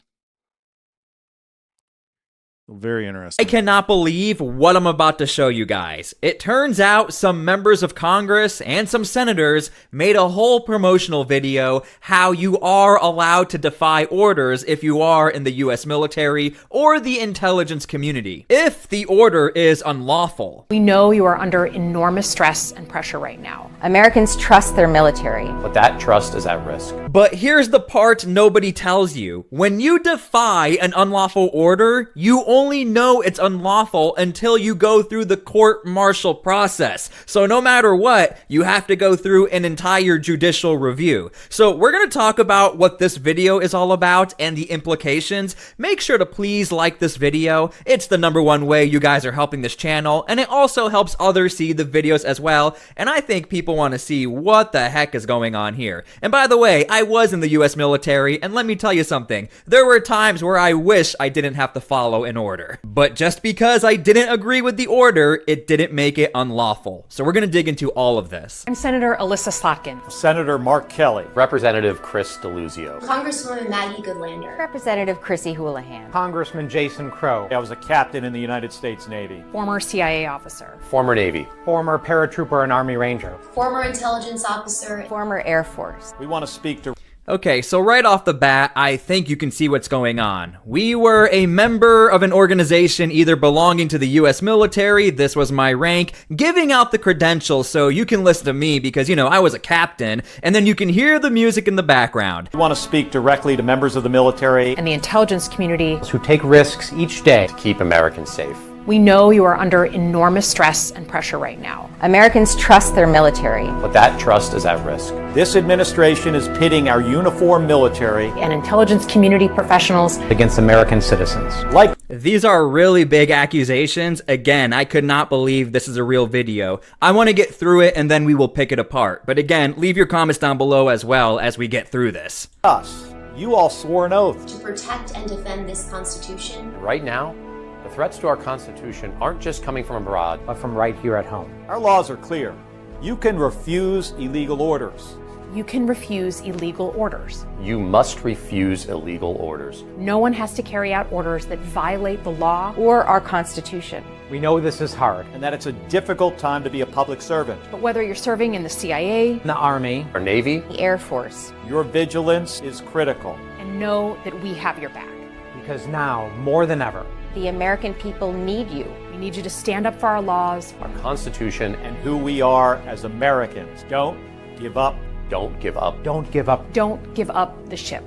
Very interesting. I cannot believe what I'm about to show you guys. It turns out some members of Congress and some senators made a whole promotional video how you are allowed to defy orders if you are in the US military or the intelligence community, if the order is unlawful. We know you are under enormous stress and pressure right now. Americans trust their military, But that trust is at risk. But here's the part nobody tells you. When you defy an unlawful order, you only know it's unlawful until you go through the court-martial process. So no matter what, you have to go through an entire judicial review. So we're going to talk about what this video is all about and the implications. Make sure to please like this video. It's the #1 way you guys are helping this channel, and it also helps others see the videos as well. And I think people want to see what the heck is going on here. And by the way, I was in the US military, and let me tell you something. There were times where I wish I didn't have to follow an order. But just because I didn't agree with the order, it didn't make it unlawful. So we're going to dig into all of this. I'm Senator Alyssa Slotkin. Senator Mark Kelly. Representative Chris DeLuzio. Congresswoman Maggie Goodlander. Representative Chrissy Houlihan. Congressman Jason Crow. I was a captain in the United States Navy. Former CIA officer. Former Navy. Former paratrooper and Army Ranger. Former intelligence officer. Former Air Force. We want to speak to Okay, so right off the bat, I think you can see what's going on. We were a member of an organization either belonging to the US military, this was my rank, giving out the credentials so you can listen to me because, you know, I was a captain, and then you can hear the music in the background. We want to speak directly to members of the military And the intelligence community. who take risks each day to keep Americans safe. We know you are under enormous stress and pressure right now. Americans trust their military. But that trust is at risk. This administration is pitting our uniformed military And intelligence community professionals. against American citizens. Like These are really big accusations. Again, I could not believe this is a real video. I want to get through it and then we will pick it apart. But again, leave your comments down below as well as we get through this. us, you all swore an oath. To protect and defend this Constitution. Right now, the threats to our Constitution aren't just coming from abroad, but from right here at home. Our laws are clear. You can refuse illegal orders. You can refuse illegal orders. You must refuse illegal orders. No one has to carry out orders that violate the law. Or our Constitution. We know this is hard and that it's a difficult time to be a public servant. But whether you're serving in the CIA, The Army, or Navy, The Air Force. your vigilance is critical. and know that we have your back. Because now, more than ever, The American people need you. We need you to stand up for our laws. our Constitution and who we are as Americans. Don't give up. Don't give up. Don't give up. Don't give up the ship.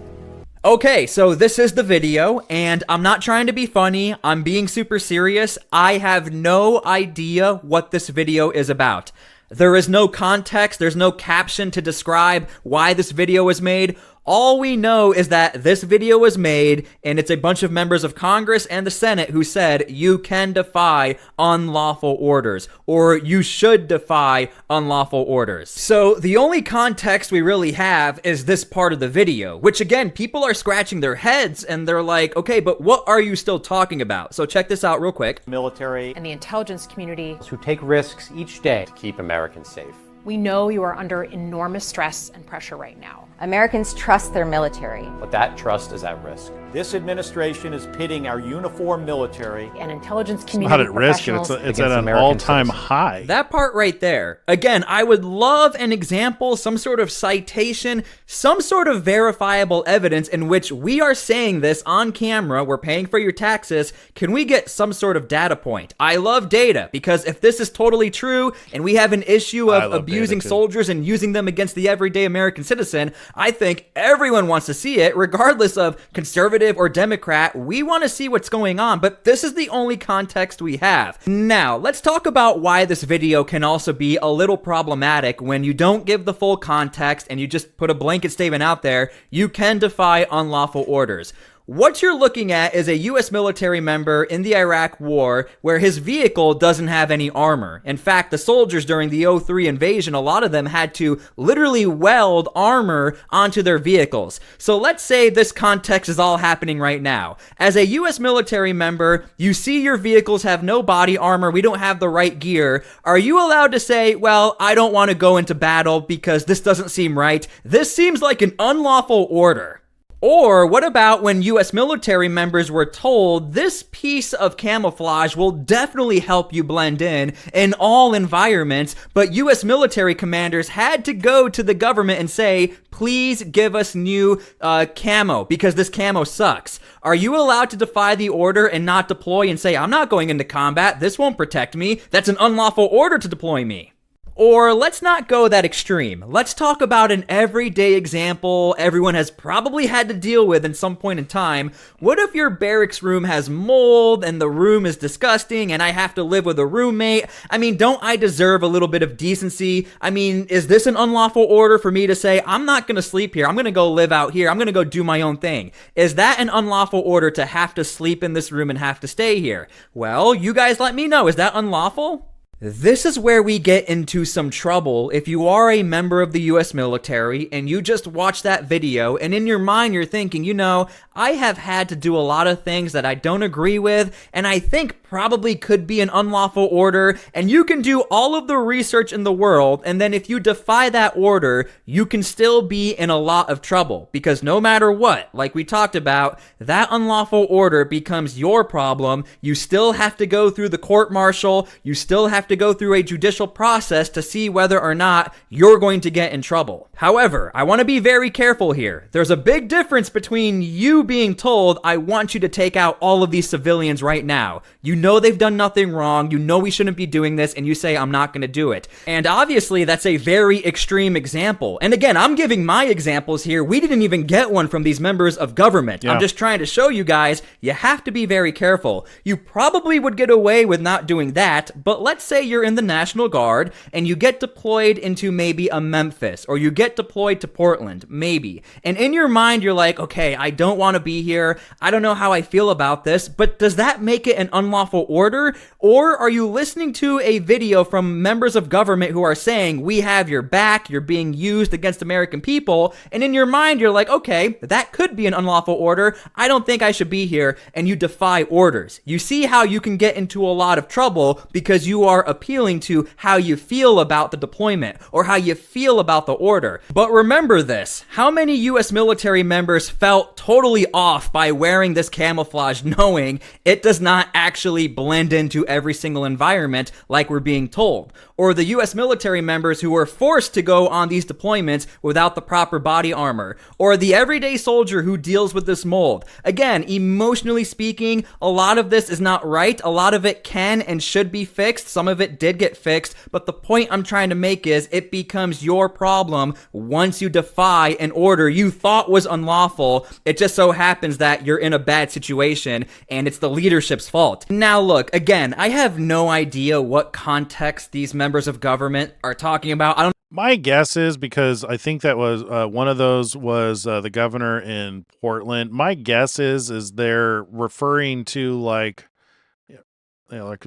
Okay, so this is the video, and I'm not trying to be funny, I'm being super serious. I have no idea what this video is about. There is no context, there's no caption to describe why this video was made. All we know is that this video was made, and it's a bunch of members of Congress and the Senate who said you can defy unlawful orders, or you should defy unlawful orders. So the only context we really have is this part of the video, which again, people are scratching their heads and they're like, okay, but what are you still talking about? So check this out real quick. Military And the intelligence community. who take risks each day to keep Americans safe. We know you are under enormous stress and pressure right now. Americans trust their military. But that trust is at risk. This administration is pitting our uniformed military And intelligence Not community at risk, and professionals. it's against at an American all-time citizens. high. That part right there. Again, I would love an example, some sort of citation, some sort of verifiable evidence in which we are saying this on camera, we're paying for your taxes. Can we get some sort of data point? I love data, because if this is totally true and we have an issue I of love abusing data, too. soldiers and using them against the everyday American citizen, I think everyone wants to see it, regardless of conservative or Democrat. We want to see what's going on, but this is the only context we have. Now, let's talk about why this video can also be a little problematic when you don't give the full context and you just put a blanket statement out there. You can defy unlawful orders. What you're looking at is a U.S. military member in the Iraq War where his vehicle doesn't have any armor. In fact, the soldiers during the 03 invasion, a lot of them had to literally weld armor onto their vehicles. So let's say this context is all happening right now. As a U.S. military member, you see your vehicles have no body armor, we don't have the right gear. Are you allowed to say, well, I don't want to go into battle because this doesn't seem right? This seems like an unlawful order. Or what about when U.S. military members were told this piece of camouflage will definitely help you blend in all environments, but U.S. military commanders had to go to the government and say, please give us new camo because this camo sucks. Are you allowed to defy the order and not deploy and say, I'm not going into combat, this won't protect me, that's an unlawful order to deploy me? Or let's not go that extreme. Let's talk about an everyday example everyone has probably had to deal with at some point in time. What if your barracks room has mold and the room is disgusting and I have to live with a roommate? I mean, don't I deserve a little bit of decency? I mean, is this an unlawful order for me to say, I'm not going to sleep here, I'm going to go live out here, I'm going to go do my own thing? Is that an unlawful order to have to sleep in this room and have to stay here? Well, you guys let me know. Is that unlawful? This is where we get into some trouble if you are a member of the US military and you just watch that video and in your mind you're thinking, you know, I have had to do a lot of things that I don't agree with and I think probably could be an unlawful order, and you can do all of the research in the world, and then if you defy that order, you can still be in a lot of trouble, because no matter what, like we talked about, that unlawful order becomes your problem. You still have to go through the court-martial, you still have have to go through a judicial process to see whether or not you're going to get in trouble. However, I want to be very careful here. There's a big difference between you being told, I want you to take out all of these civilians right now. You know they've done nothing wrong. You know we shouldn't be doing this, and you say, I'm not going to do it. And obviously, that's a very extreme example. And again, I'm giving my examples here. We didn't even get one from these members of government. Yeah. I'm just trying to show you guys, you have to be very careful. You probably would get away with not doing that, but let's say you're in the National Guard and you get deployed into maybe a Memphis, or you get deployed to Portland, maybe. And in your mind, you're like, okay, I don't want to be here. I don't know how I feel about this, but does that make it an unlawful order? Or are you listening to a video from members of government who are saying, we have your back, you're being used against American people, and in your mind, you're like, okay, that could be an unlawful order. I don't think I should be here, and you defy orders. You see how you can get into a lot of trouble because you are appealing to how you feel about the deployment or how you feel about the order. But remember this, how many U.S. military members felt totally off by wearing this camouflage knowing it does not actually blend into every single environment like we're being told? Or the U.S. military members who were forced to go on these deployments without the proper body armor? Or the everyday soldier who deals with this mold? Again, emotionally speaking, a lot of this is not right. A lot of it can and should be fixed. Some of it did get fixed, but the point I'm trying to make is it becomes your problem once you defy an order you thought was unlawful. It just so happens that you're in a bad situation and it's the leadership's fault. Now look, again, I have no idea what context these members of government are talking about. My guess is, because I think that was one of those was the governor in Portland. My guess is they're referring to like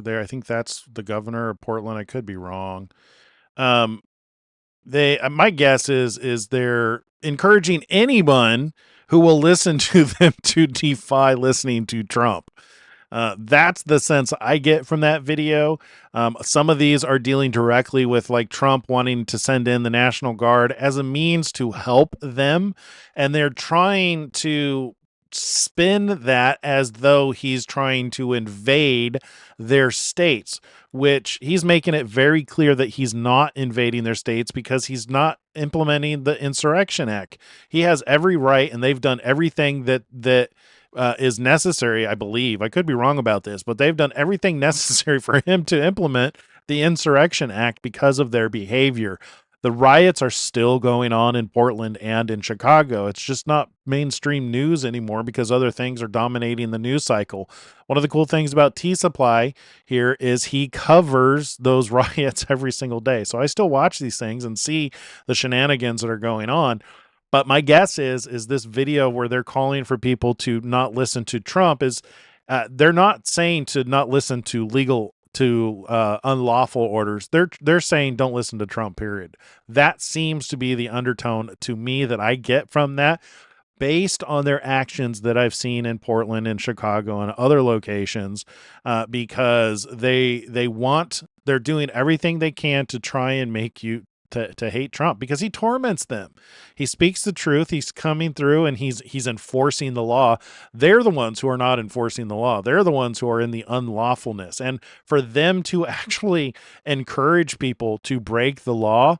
there. I think that's the governor of Portland. I could be wrong. My guess is they're encouraging anyone who will listen to them to defy listening to Trump. That's the sense I get from that video. Some of these are dealing directly with like Trump wanting to send in the National Guard as a means to help them. And they're trying to spin that as though he's trying to invade their states, which he's making it very clear that he's not invading their states because he's not implementing the Insurrection Act. He has every right, and they've done everything that is necessary, I believe. I could be wrong about this, but they've done everything necessary for him to implement the Insurrection Act because of their behavior. The riots are still going on in Portland and in Chicago. It's just not mainstream news anymore because other things are dominating the news cycle. One of the cool things about T-Supply here is he covers those riots every single day. So I still watch these things and see the shenanigans that are going on. But my guess is this video where they're calling for people to not listen to Trump is they're not saying to not listen to unlawful orders. They're saying don't listen to Trump, period. That seems to be the undertone to me that I get from that, based on their actions that I've seen in Portland and Chicago and other locations, because they're doing everything they can to try and make you to hate Trump because he torments them. He speaks the truth. He's coming through and he's enforcing the law. They're the ones who are not enforcing the law. They're the ones who are in the unlawfulness. And for them to actually encourage people to break the law,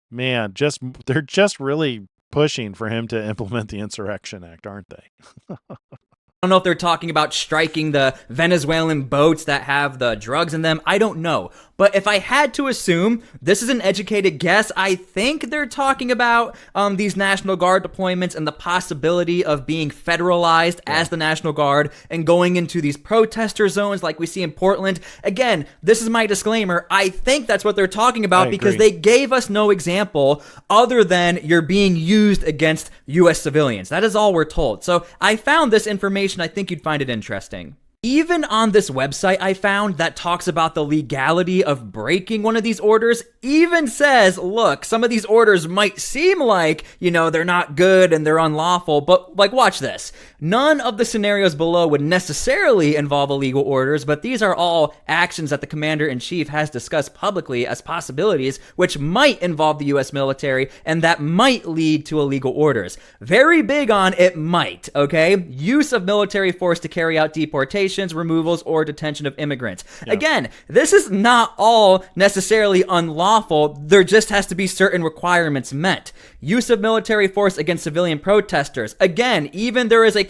man, they're just really pushing for him to implement the Insurrection Act, aren't they? I don't know if they're talking about striking the Venezuelan boats that have the drugs in them. I don't know. But if I had to assume, this is an educated guess, I think they're talking about these National Guard deployments and the possibility of being federalized as the National Guard and going into these protester zones like we see in Portland. Again, this is my disclaimer. I think that's what they're talking about because they gave us no example other than you're being used against U.S. civilians. That is all we're told. So I found this information. I think you'd find it interesting. Even on this website I found that talks about the legality of breaking one of these orders, even says, look, some of these orders might seem like, they're not good and they're unlawful, but like, watch this. None of the scenarios below would necessarily involve illegal orders, but these are all actions that the commander-in-chief has discussed publicly as possibilities, which might involve the U.S. military, and that might lead to illegal orders. Very big on it might, okay? Use of military force to carry out deportations, removals, or detention of immigrants. Yeah. Again, this is not all necessarily unlawful. There just has to be certain requirements met. Use of military force against civilian protesters. Again, even there is a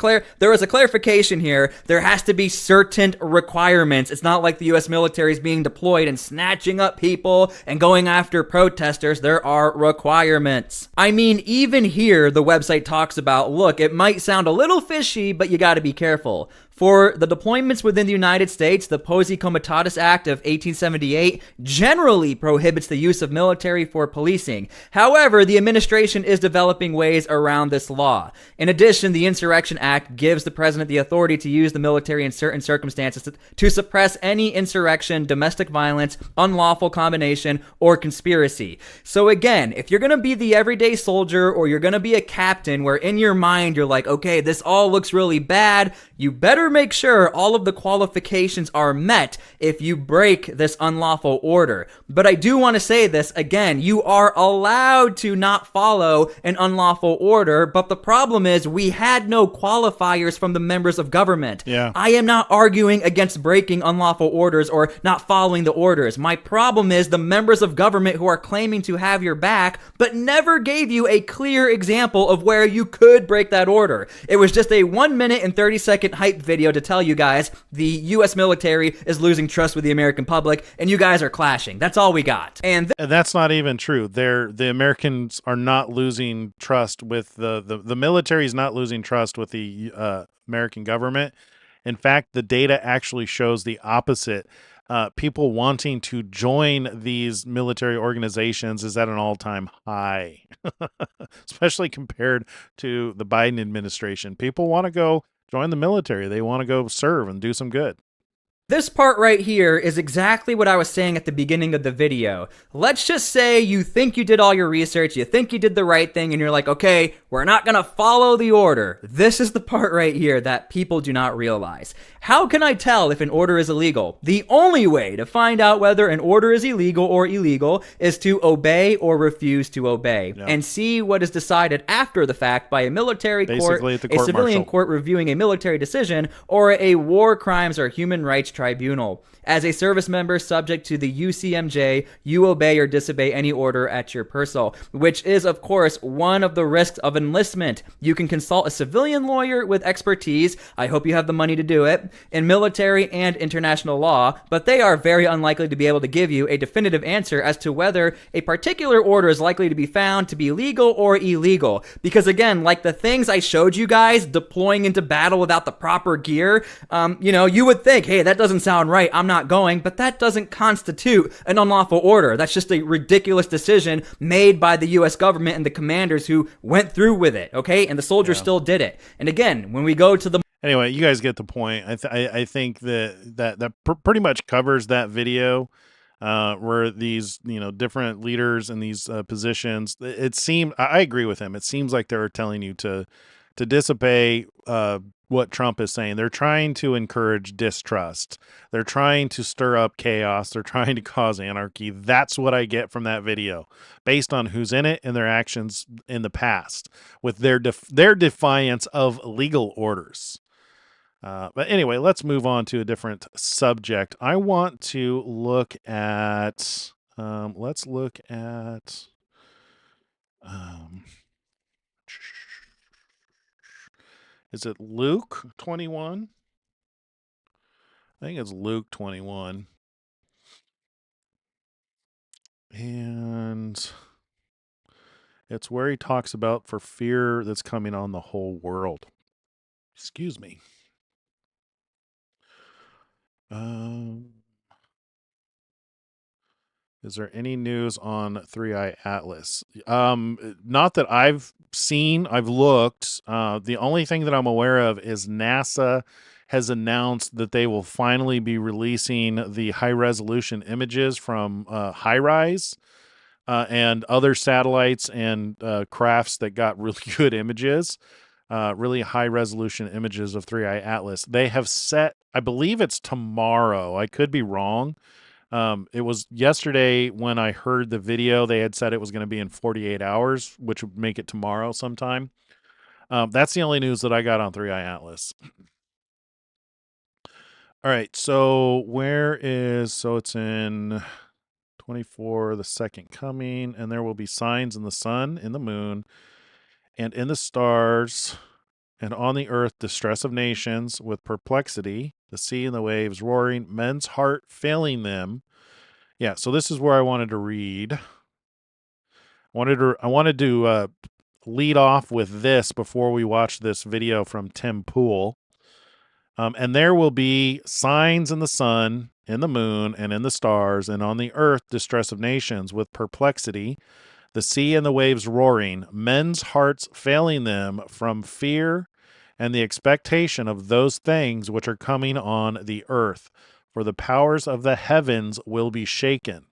clarification here. There has to be certain requirements. It's not like the U.S. military is being deployed and snatching up people and going after protesters. There are requirements. I mean, even here, the website talks about, look, it might sound a little fishy, but you got to be careful. For the deployments within the United States, the Posse Comitatus Act of 1878 generally prohibits the use of military for policing. However, the administration is developing ways around this law. In addition, the Insurrection Act gives the president the authority to use the military in certain circumstances to suppress any insurrection, domestic violence, unlawful combination, or conspiracy. So again, if you're going to be the everyday soldier or you're going to be a captain where in your mind you're like, okay, this all looks really bad, you better make sure all of the qualifications are met if you break this unlawful order. But I do want to say this again, you are allowed to not follow an unlawful order, but the problem is we had no qualifiers from the members of government. Yeah. I am not arguing against breaking unlawful orders or not following the orders. My problem is the members of government who are claiming to have your back, but never gave you a clear example of where you could break that order. It was just a 1 minute and 30-second hype video to tell you guys the U.S. military is losing trust with the American public, and you guys are clashing. That's all we got. And that's not even true. The Americans are not losing trust with the military is not losing trust with the American government. In fact, the data actually shows the opposite. People wanting to join these military organizations is at an all-time high, especially compared to the Biden administration. People want to go join the military. They want to go serve and do some good. this part right here is exactly what I was saying at the beginning of the video. Let's just say you think you did all your research, you think you did the right thing, and you're like, okay, we're not gonna follow the order. This is the part right here that people do not realize. How can I tell if an order is illegal? The only way to find out whether an order is illegal or illegal is to obey or refuse to obey, and see what is decided after the fact by a military court, a civilian court reviewing a military decision, or a war crimes or human rights tribunal. As a service member subject to the UCMJ, you obey or disobey any order at your personal, which is, of course, one of the risks of enlistment. You can consult a civilian lawyer with expertise, I hope you have the money to do it, in military and international law, but they are very unlikely to be able to give you a definitive answer as to whether a particular order is likely to be found to be legal or illegal. Because again, like the things I showed you guys, deploying into battle without the proper gear, you would think, hey, that doesn't sound right, I'm not going, but that doesn't constitute an unlawful order. That's just a ridiculous decision made by the U.S. government and the commanders who went through with it, okay? And the soldiers still did it. And again, when we go to the... Anyway, you guys get the point. I think that pretty much covers that video where these, different leaders in these positions, it seemed, I agree with him. It seems like they're telling you to disobey what Trump is saying. They're trying to encourage distrust. They're trying to stir up chaos. They're trying to cause anarchy. That's what I get from that video, based on who's in it and their actions in the past with their defiance of legal orders. But anyway, let's move on to a different subject. I want to look at, is it Luke 21? I think it's Luke 21. And it's where he talks about for fear that's coming on the whole world. Excuse me. Is there any news on 3i Atlas? Not that I've seen. I've looked. The only thing that I'm aware of is NASA has announced that they will finally be releasing the high-resolution images from HiRISE and other satellites and crafts that got really good images. really high resolution images of Three Eye Atlas. They have set, I believe it's tomorrow. I could be wrong. It was yesterday when I heard the video. They had said it was going to be in 48 hours, which would make it tomorrow sometime. That's the only news that I got on Three Eye Atlas. All right, so it's in 24, the second coming, and there will be signs in the sun, in the moon, and in the stars, and on the earth distress of nations with perplexity, the sea and the waves roaring, men's heart failing them. Yeah, so this is where I wanted to read. I wanted to lead off with this before we watch this video from Tim Pool. And there will be signs in the sun, in the moon, and in the stars, and on the earth distress of nations with perplexity, the sea and the waves roaring, men's hearts failing them from fear and the expectation of those things which are coming on the earth. For the powers of the heavens will be shaken.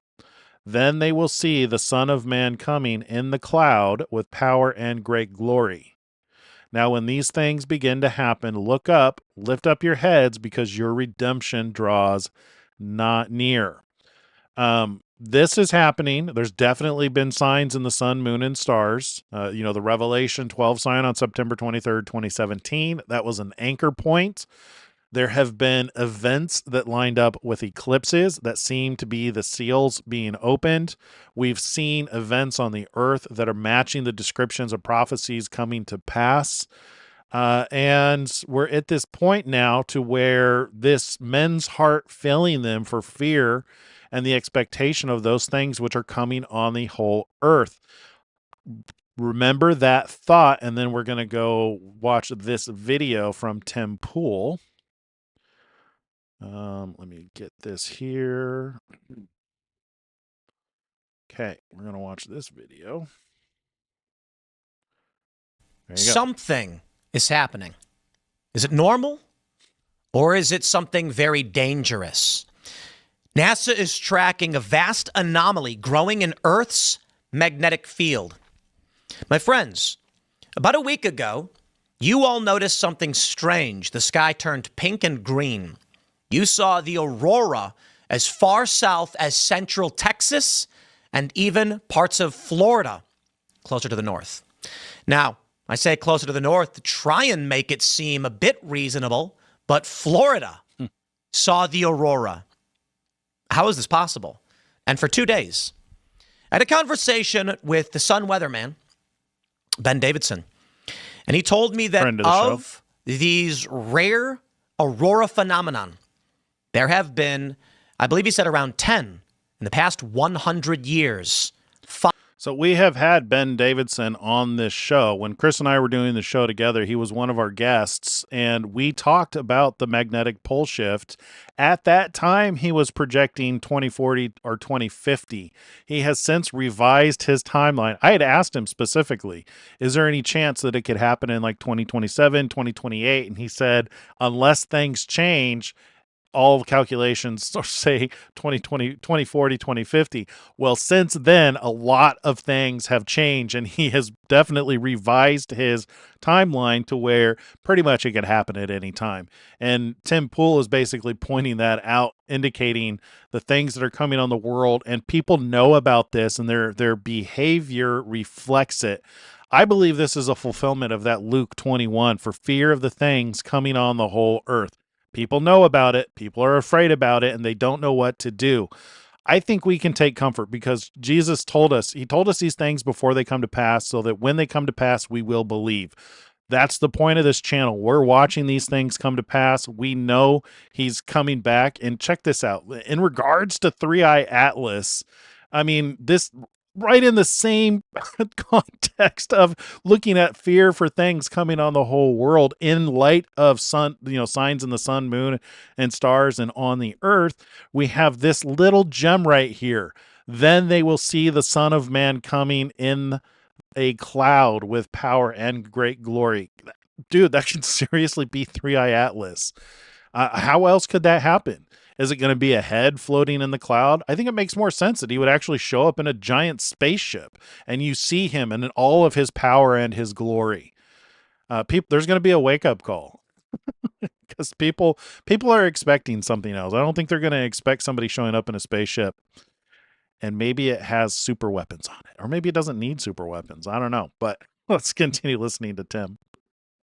Then they will see the Son of Man coming in the cloud with power and great glory. Now, when these things begin to happen, look up, lift up your heads, because your redemption draws not near. This is happening. There's definitely been signs in the sun, moon, and stars. The Revelation 12 sign on September 23rd, 2017. That was an anchor point. There have been events that lined up with eclipses that seem to be the seals being opened. We've seen events on the earth that are matching the descriptions of prophecies coming to pass. And we're at this point now to where this men's heart failing them for fear and the expectation of those things which are coming on the whole earth. Remember that thought, and then we're going to go watch this video from Tim Pool. Let me get this here. Okay, we're going to watch this video. There you go. Something is happening. Is it normal? Or is it something very dangerous? NASA is tracking a vast anomaly growing in Earth's magnetic field. My friends, about a week ago, you all noticed something strange. The sky turned pink and green. You saw the aurora as far south as central Texas and even parts of Florida, closer to the north. Now, I say closer to the north to try and make it seem a bit reasonable, but Florida saw the aurora. How is this possible? And for 2 days. I had a conversation with the sun weatherman, Ben Davidson, and he told me that of these rare aurora phenomenon, there have been, I believe he said, around 10 in the past 100 years. So we have had Ben Davidson on this show. When Chris and I were doing the show together, he was one of our guests, and we talked about the magnetic pole shift. At that time, he was projecting 2040 or 2050. He has since revised his timeline. I had asked him specifically, is there any chance that it could happen in like 2027, 2028? And he said, unless things change, all calculations say 2020, 2040, 2050. Well, since then, a lot of things have changed, and he has definitely revised his timeline to where pretty much it could happen at any time. And Tim Pool is basically pointing that out, indicating the things that are coming on the world, and people know about this, and their behavior reflects it. I believe this is a fulfillment of that Luke 21, for fear of the things coming on the whole earth. People know about it. People are afraid about it, and they don't know what to do. I think we can take comfort because Jesus told us, he told us these things before they come to pass, so that when they come to pass, we will believe. That's the point of this channel. We're watching these things come to pass. We know he's coming back. And check this out. In regards to Three Eye Atlas, I mean, this right in the same context of looking at fear for things coming on the whole world in light of signs in the sun, moon, and stars and on the earth, we have this little gem right here. Then they will see the Son of Man coming in a cloud with power and great glory. Dude, that could seriously be Three Eye Atlas. How else could that happen? Is it going to be a head floating in the cloud? I think it makes more sense that he would actually show up in a giant spaceship and you see him in all of his power and his glory. There's going to be a wake up call because people are expecting something else. I don't think they're going to expect somebody showing up in a spaceship and maybe it has super weapons on it, or maybe it doesn't need super weapons. I don't know, but let's continue listening to Tim.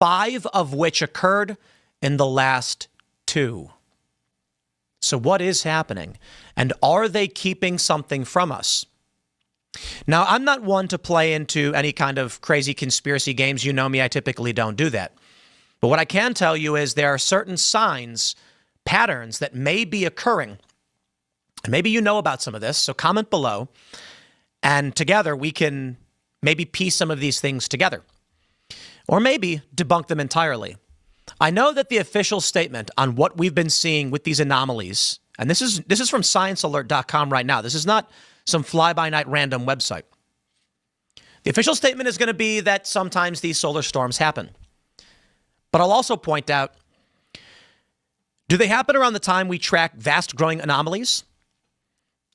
5 of which occurred in the last 2. So what is happening? And are they keeping something from us? Now, I'm not one to play into any kind of crazy conspiracy games. You know me, I typically don't do that. But what I can tell you is there are certain signs, patterns that may be occurring. And maybe you know about some of this, so comment below. And together we can maybe piece some of these things together. Or maybe debunk them entirely. I know that the official statement on what we've been seeing with these anomalies, and this is from sciencealert.com right now. This is not some fly-by-night random website. The official statement is going to be that sometimes these solar storms happen. But I'll also point out, do they happen around the time we track vast growing anomalies?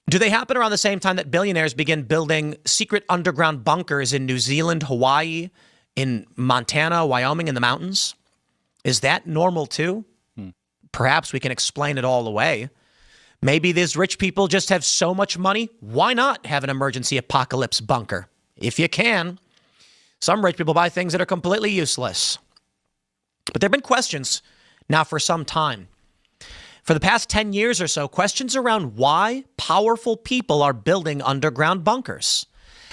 Do they happen around the same time that billionaires begin building secret underground bunkers in New Zealand, Hawaii, in Montana, Wyoming, in the mountains? Is that normal too? Perhaps we can explain it all away. Maybe these rich people just have so much money. Why not have an emergency apocalypse bunker? If you can. Some rich people buy things that are completely useless. But there have been questions now for some time. For the past 10 years or so, questions around why powerful people are building underground bunkers.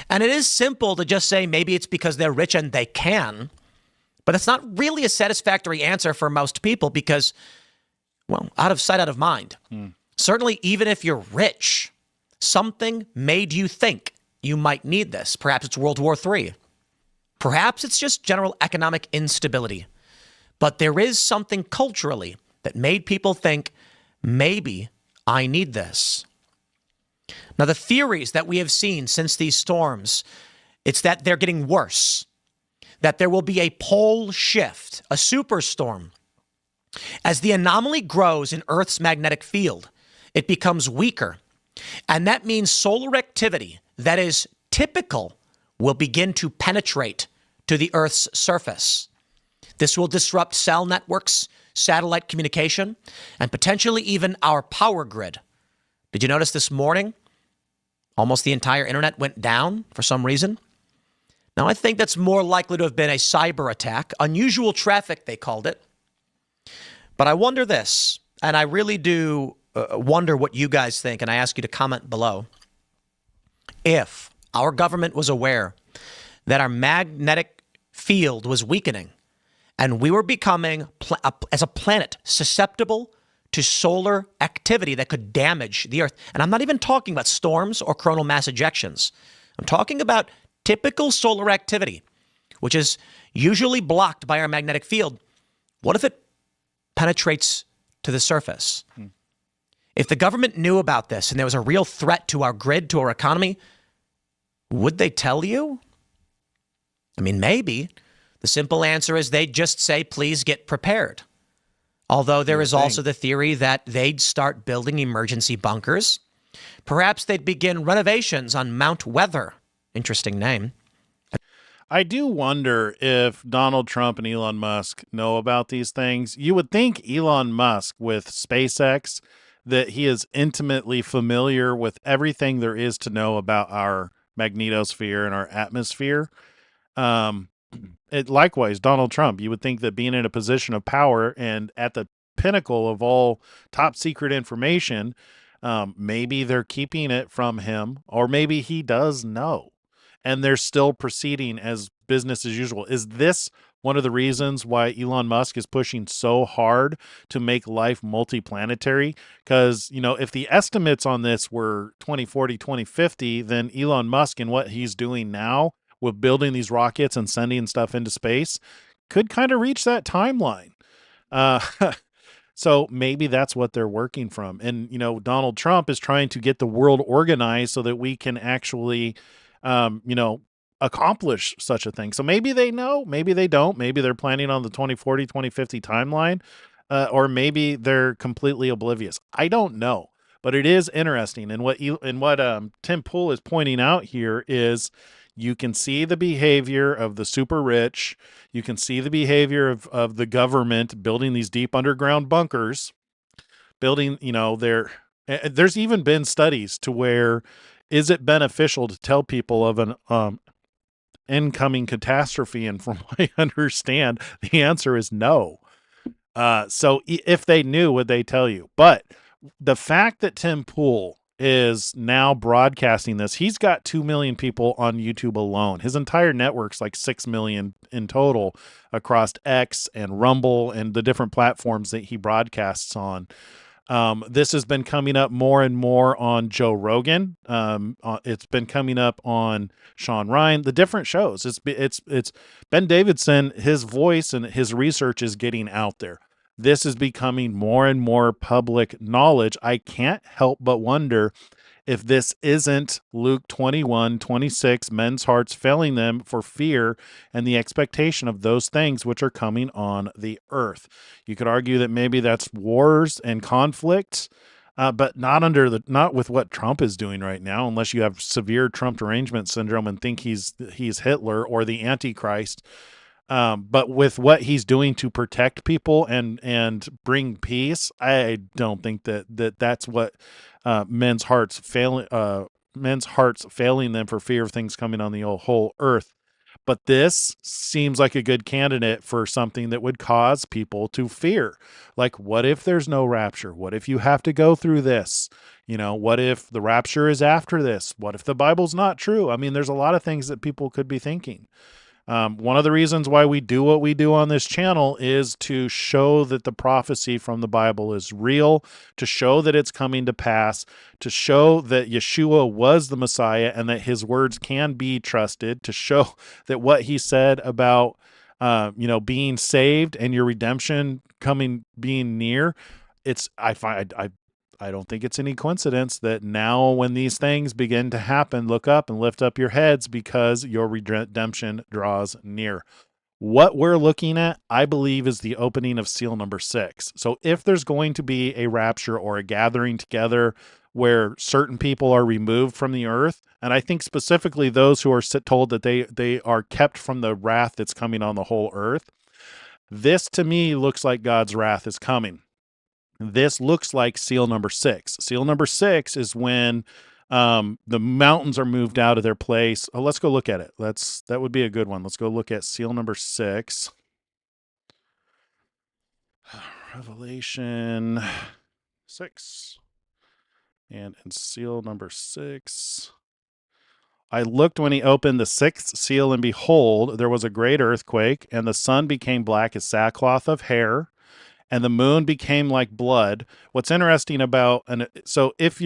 And it is simple to just say maybe it's because they're rich and they can. But it's not really a satisfactory answer for most people because, well, out of sight, out of mind. Certainly, even if you're rich, something made you think you might need this. Perhaps it's World War III. Perhaps it's just general economic instability. But there is something culturally that made people think, maybe I need this. Now, the theories that we have seen since these storms, it's that they're getting worse. That there will be a pole shift, a superstorm. As the anomaly grows in Earth's magnetic field, it becomes weaker. And that means solar activity that is typical will begin to penetrate to the Earth's surface. This will disrupt cell networks, satellite communication, and potentially even our power grid. Did you notice this morning? Almost the entire internet went down for some reason. Now, I think that's more likely to have been a cyber attack. Unusual traffic, they called it. But I wonder this, and I really do wonder what you guys think, and I ask you to comment below. If our government was aware that our magnetic field was weakening, and we were becoming, as a planet, susceptible to solar activity that could damage the Earth. And I'm not even talking about storms or coronal mass ejections. I'm talking about typical solar activity, which is usually blocked by our magnetic field. What if it penetrates to the surface? If the government knew about this and there was a real threat to our grid, to our economy, would they tell you? I mean, maybe. The simple answer is they'd just say, please get prepared. Although there is also the theory that they'd start building emergency bunkers. Perhaps they'd begin renovations on Mount Weather. Interesting name. I do wonder if Donald Trump and Elon Musk know about these things. You would think Elon Musk with SpaceX, that he is intimately familiar with everything there is to know about our magnetosphere and our atmosphere. Likewise, Donald Trump, you would think that being in a position of power and at the pinnacle of all top secret information, maybe they're keeping it from him, or maybe he does know, and they're still proceeding as business as usual. Is this one of the reasons why Elon Musk is pushing so hard to make life multiplanetary? Because, you know, if the estimates on this were 2040, 2050, then Elon Musk and what he's doing now with building these rockets and sending stuff into space could kind of reach that timeline. So maybe that's what they're working from. And, you know, Donald Trump is trying to get the world organized so that we can actually, accomplish such a thing. So maybe they know, maybe they don't. Maybe they're planning on the 2040, 2050 timeline, or maybe they're completely oblivious. I don't know. But it is interesting, and what Tim Pool is pointing out here is you can see the behavior of the super rich. You can see the behavior of the government building these deep underground bunkers, building, there's even been studies to where is it beneficial to tell people of an incoming catastrophe? And from what I understand, the answer is no. So if they knew, would they tell you? But the fact that Tim Pool is now broadcasting this, he's got 2 million people on YouTube alone. His entire network's like 6 million in total across X and Rumble and the different platforms that he broadcasts on. This has been coming up more and more on Joe Rogan. It's been coming up on Sean Ryan, the different shows. It's Ben Davidson, his voice and his research is getting out there. This is becoming more and more public knowledge. I can't help but wonder if this isn't Luke 21:26, men's hearts failing them for fear and the expectation of those things which are coming on the earth. You could argue that maybe that's wars and conflicts, but not with what Trump is doing right now, unless you have severe Trump derangement syndrome and think he's Hitler or the Antichrist. But with what he's doing to protect people and bring peace, I don't think that's what men's hearts failing them for fear of things coming on the whole earth. But this seems like a good candidate for something that would cause people to fear. Like, what if there's no rapture? What if you have to go through this? What if the rapture is after this? What if the Bible's not true? I mean, there's a lot of things that people could be thinking. One of the reasons why we do what we do on this channel is to show that the prophecy from the Bible is real, to show that it's coming to pass, to show that Yeshua was the Messiah and that his words can be trusted, to show that what he said about, being saved and your redemption being near. I don't think it's any coincidence that now when these things begin to happen, look up and lift up your heads because your redemption draws near. What we're looking at, I believe, is the opening of seal number 6. So if there's going to be a rapture or a gathering together where certain people are removed from the earth, and I think specifically those who are told that they are kept from the wrath that's coming on the whole earth, this to me looks like God's wrath is coming. This looks like seal number 6. Seal number 6 is when the mountains are moved out of their place. Oh, let's go look at it. That would be a good one. Let's go look at seal number 6. Revelation 6. And in seal number 6, I looked when he opened the 6th seal, and behold, there was a great earthquake, and the sun became black as sackcloth of hair, and the moon became like blood. What's interesting about, so if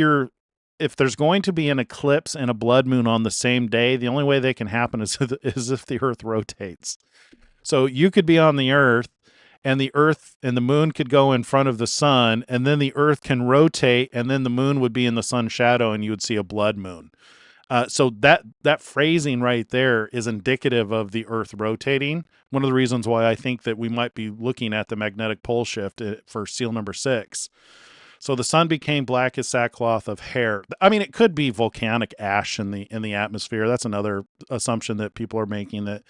there's going to be an eclipse and a blood moon on the same day, the only way they can happen is if the earth rotates. So you could be on the earth and the moon could go in front of the sun, and then the earth can rotate, and then the moon would be in the sun's shadow and you would see a blood moon. So that phrasing right there is indicative of the earth rotating. One of the reasons why I think that we might be looking at the magnetic pole shift for seal number 6. So the sun became black as sackcloth of hair. I mean, it could be volcanic ash in the atmosphere. That's another assumption that people are making, that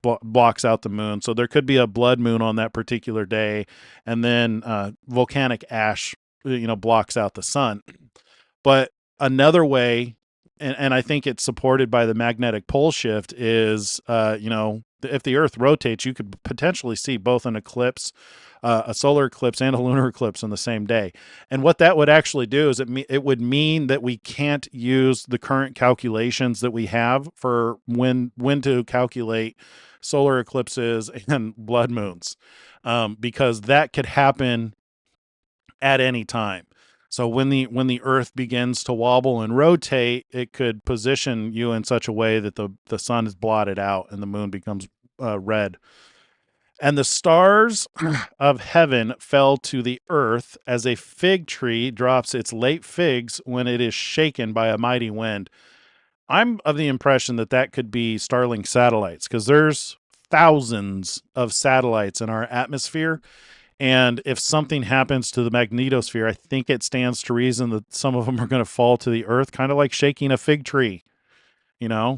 blocks out the moon. So there could be a blood moon on that particular day, and then volcanic ash, blocks out the sun. But another way, and I think it's supported by the magnetic pole shift, is, if the earth rotates, you could potentially see both an eclipse, a solar eclipse and a lunar eclipse on the same day. And what that would actually do is it would mean that we can't use the current calculations that we have for when to calculate solar eclipses and blood moons, because that could happen at any time. So when the earth begins to wobble and rotate, it could position you in such a way that the sun is blotted out and the moon becomes red. And the stars of heaven fell to the earth as a fig tree drops its late figs when it is shaken by a mighty wind. I'm of the impression that could be Starlink satellites, because there's thousands of satellites in our atmosphere. And if something happens to the magnetosphere, I think it stands to reason that some of them are going to fall to the earth, kind of like shaking a fig tree.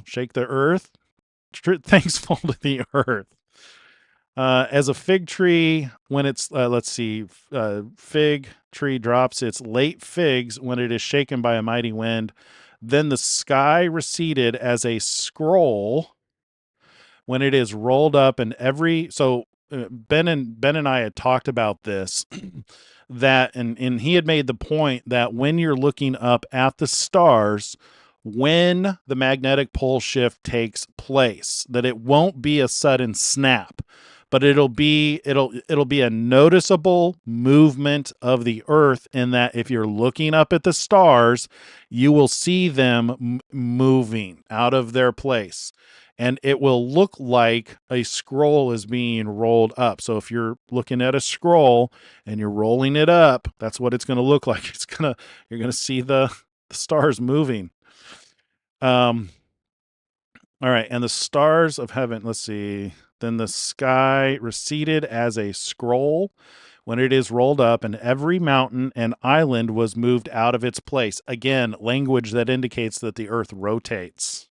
Shake the earth, things fall to the earth. As a fig tree, when it's, fig tree drops its late figs when it is shaken by a mighty wind, then the sky receded as a scroll when it is rolled up, and Ben and I had talked about this, that, and he had made the point that when you're looking up at the stars, when the magnetic pole shift takes place, that it won't be a sudden snap, but it'll be a noticeable movement of the earth, in that if you're looking up at the stars, you will see them moving out of their place. And it will look like a scroll is being rolled up. So if you're looking at a scroll and you're rolling it up, that's what it's going to look like. You're going to see the stars moving. All right. And the stars of heaven, let's see. Then the sky receded as a scroll when it is rolled up, and every mountain and island was moved out of its place. Again, language that indicates that the earth rotates.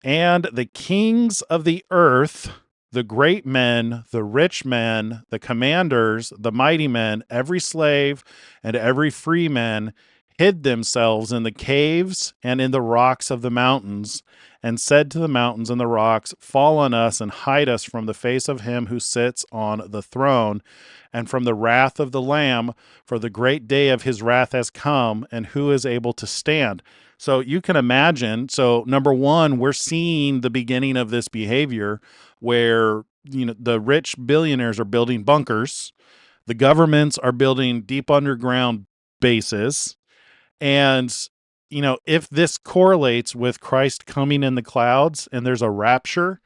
And the kings of the earth, the great men, the rich men, the commanders, the mighty men, every slave and every free man, hid themselves in the caves and in the rocks of the mountains, and said to the mountains and the rocks, fall on us and hide us from the face of him who sits on the throne, and from the wrath of the Lamb, for the great day of his wrath has come, and who is able to stand? So you can imagine, number one, we're seeing the beginning of this behavior where, the rich billionaires are building bunkers, the governments are building deep underground bases. And, if this correlates with Christ coming in the clouds and there's a rapture,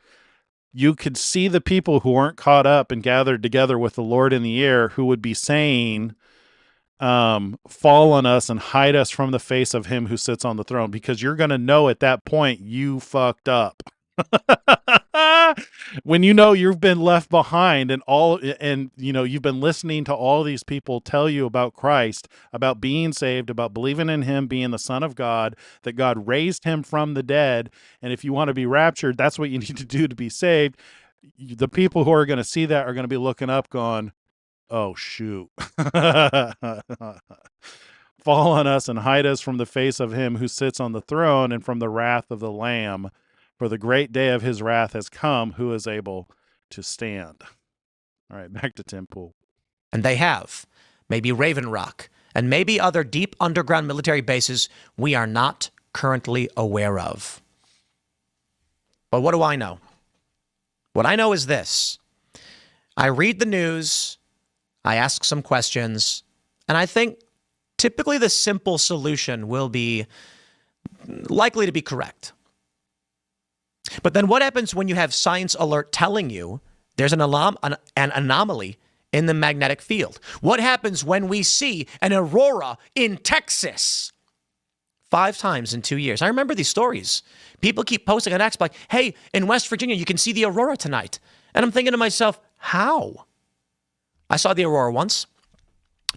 you could see the people who aren't caught up and gathered together with the Lord in the air, who would be saying, fall on us and hide us from the face of him who sits on the throne, because you're going to know at that point you fucked up. When you've been left behind, and you've been listening to all these people tell you about Christ, about being saved, about believing in him being the Son of God, that God raised him from the dead, and if you want to be raptured, that's what you need to do to be saved. The people who are going to see that are going to be looking up going, oh, shoot. Fall on us and hide us from the face of him who sits on the throne and from the wrath of the Lamb. For the great day of his wrath has come. Who is able to stand? All right, back to Tim Pool. And they have. Maybe Raven Rock and maybe other deep underground military bases we are not currently aware of. But what do I know? What I know is this. I read the news, I ask some questions, and I think typically the simple solution will be likely to be correct. But then what happens when you have Science Alert telling you there's an anomaly in the magnetic field? What happens when we see an aurora in Texas 5 times in 2 years? I remember these stories. People keep posting on X like, hey, in West Virginia, you can see the aurora tonight. And I'm thinking to myself, how? I saw the aurora once,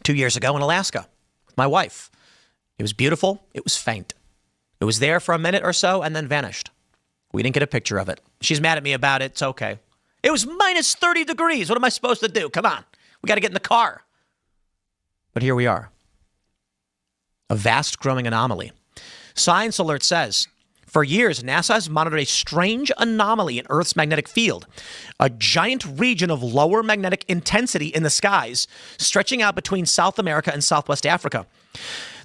2 years ago in Alaska with my wife. It was beautiful. It was faint. It was there for a minute or so and then vanished. We didn't get a picture of it. She's mad at me about it. It's okay. It was minus 30 degrees. What am I supposed to do? Come on. We got to get in the car. But here we are. A vast growing anomaly. Science Alert says, for years, NASA has monitored a strange anomaly in Earth's magnetic field, a giant region of lower magnetic intensity in the skies, stretching out between South America and Southwest Africa.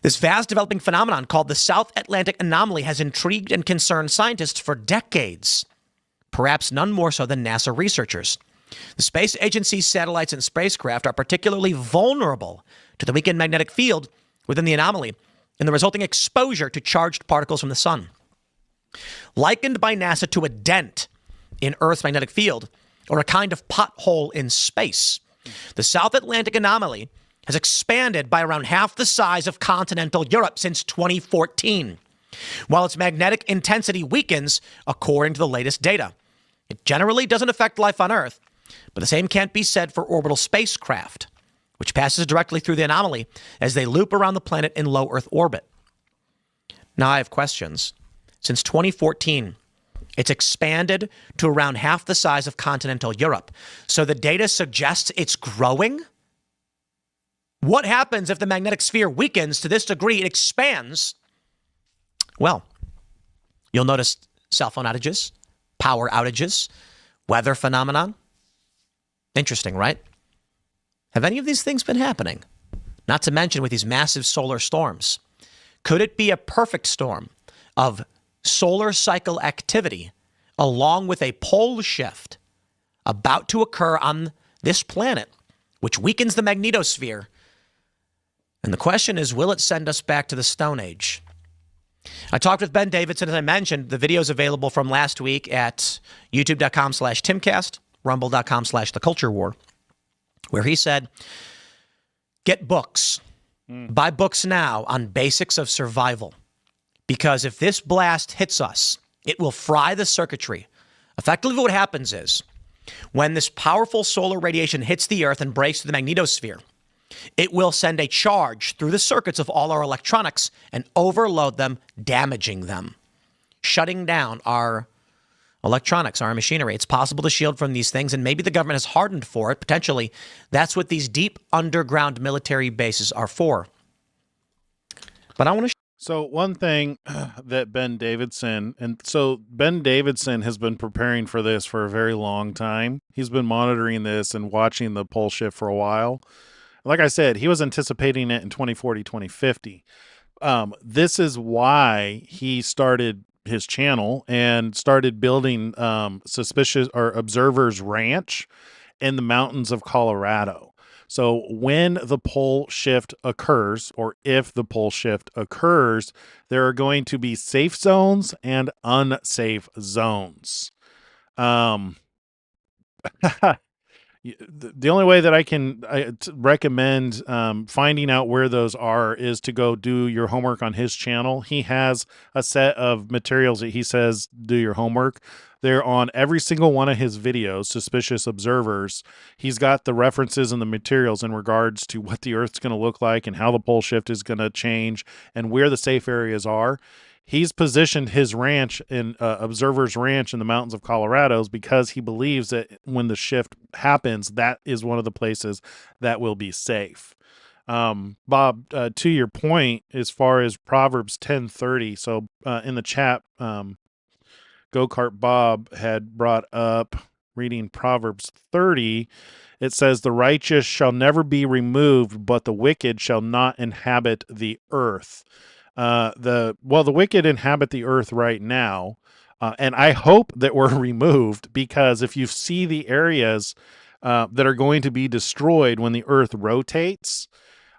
This vast developing phenomenon called the South Atlantic Anomaly has intrigued and concerned scientists for decades, perhaps none more so than NASA researchers. The space agency's satellites and spacecraft are particularly vulnerable to the weakened magnetic field within the anomaly and the resulting exposure to charged particles from the sun. Likened by NASA to a dent in Earth's magnetic field or a kind of pothole in space, the South Atlantic Anomaly has expanded by around half the size of continental Europe since 2014, while its magnetic intensity weakens according to the latest data. It generally doesn't affect life on Earth, But the same can't be said for orbital spacecraft, which passes directly through the anomaly as they loop around the planet in low Earth orbit. Now I have questions. Since 2014, it's expanded to around half the size of continental Europe. So the data suggests it's growing? What happens if the magnetic sphere weakens to this degree it expands? Well, you'll notice cell phone outages, power outages, weather phenomenon. Interesting, right? Have any of these things been happening? Not to mention with these massive solar storms. Could it be a perfect storm of solar cycle activity along with a pole shift about to occur on this planet, which weakens the magnetosphere? And the question is, will it send us back to the Stone Age? I talked with Ben Davidson, as I mentioned. The video is available from last week at youtube.com/Timcast, rumble.com/theculturewar, where he said, get books. Buy books now on basics of survival. Because if this blast hits us, it will fry the circuitry. Effectively, what happens is, when this powerful solar radiation hits the Earth and breaks through the magnetosphere, it will send a charge through the circuits of all our electronics and overload them, damaging them, shutting down our electronics, our machinery. It's possible to shield from these things, and maybe the government has hardened for it. Potentially, that's what these deep underground military bases are for. But I want to... So one thing that Ben Davidson has been preparing for this for a very long time. He's been monitoring this and watching the pole shift for a while. Like I said, he was anticipating it in 2040, 2050. This is why he started his channel and started building Suspicious or Observers Ranch in the mountains of Colorado. So when the pole shift occurs, or if the pole shift occurs, there are going to be safe zones and unsafe zones. The only way that I can recommend finding out where those are is to go do your homework on his channel. He has a set of materials that he says do your homework. They're on every single one of his videos, Suspicious Observers. He's got the references and the materials in regards to what the Earth's going to look like and how the pole shift is going to change and where the safe areas are. He's positioned his ranch in Observer's Ranch in the mountains of Colorado because he believes that when the shift happens, that is one of the places that will be safe. Bob, to your point, as far as Proverbs 10:30, so in the chat, Go-Kart Bob had brought up reading Proverbs 30. It says, the righteous shall never be removed, but the wicked shall not inhabit the earth. The wicked inhabit the earth right now, and I hope that we're removed, because if you see the areas that are going to be destroyed when the earth rotates,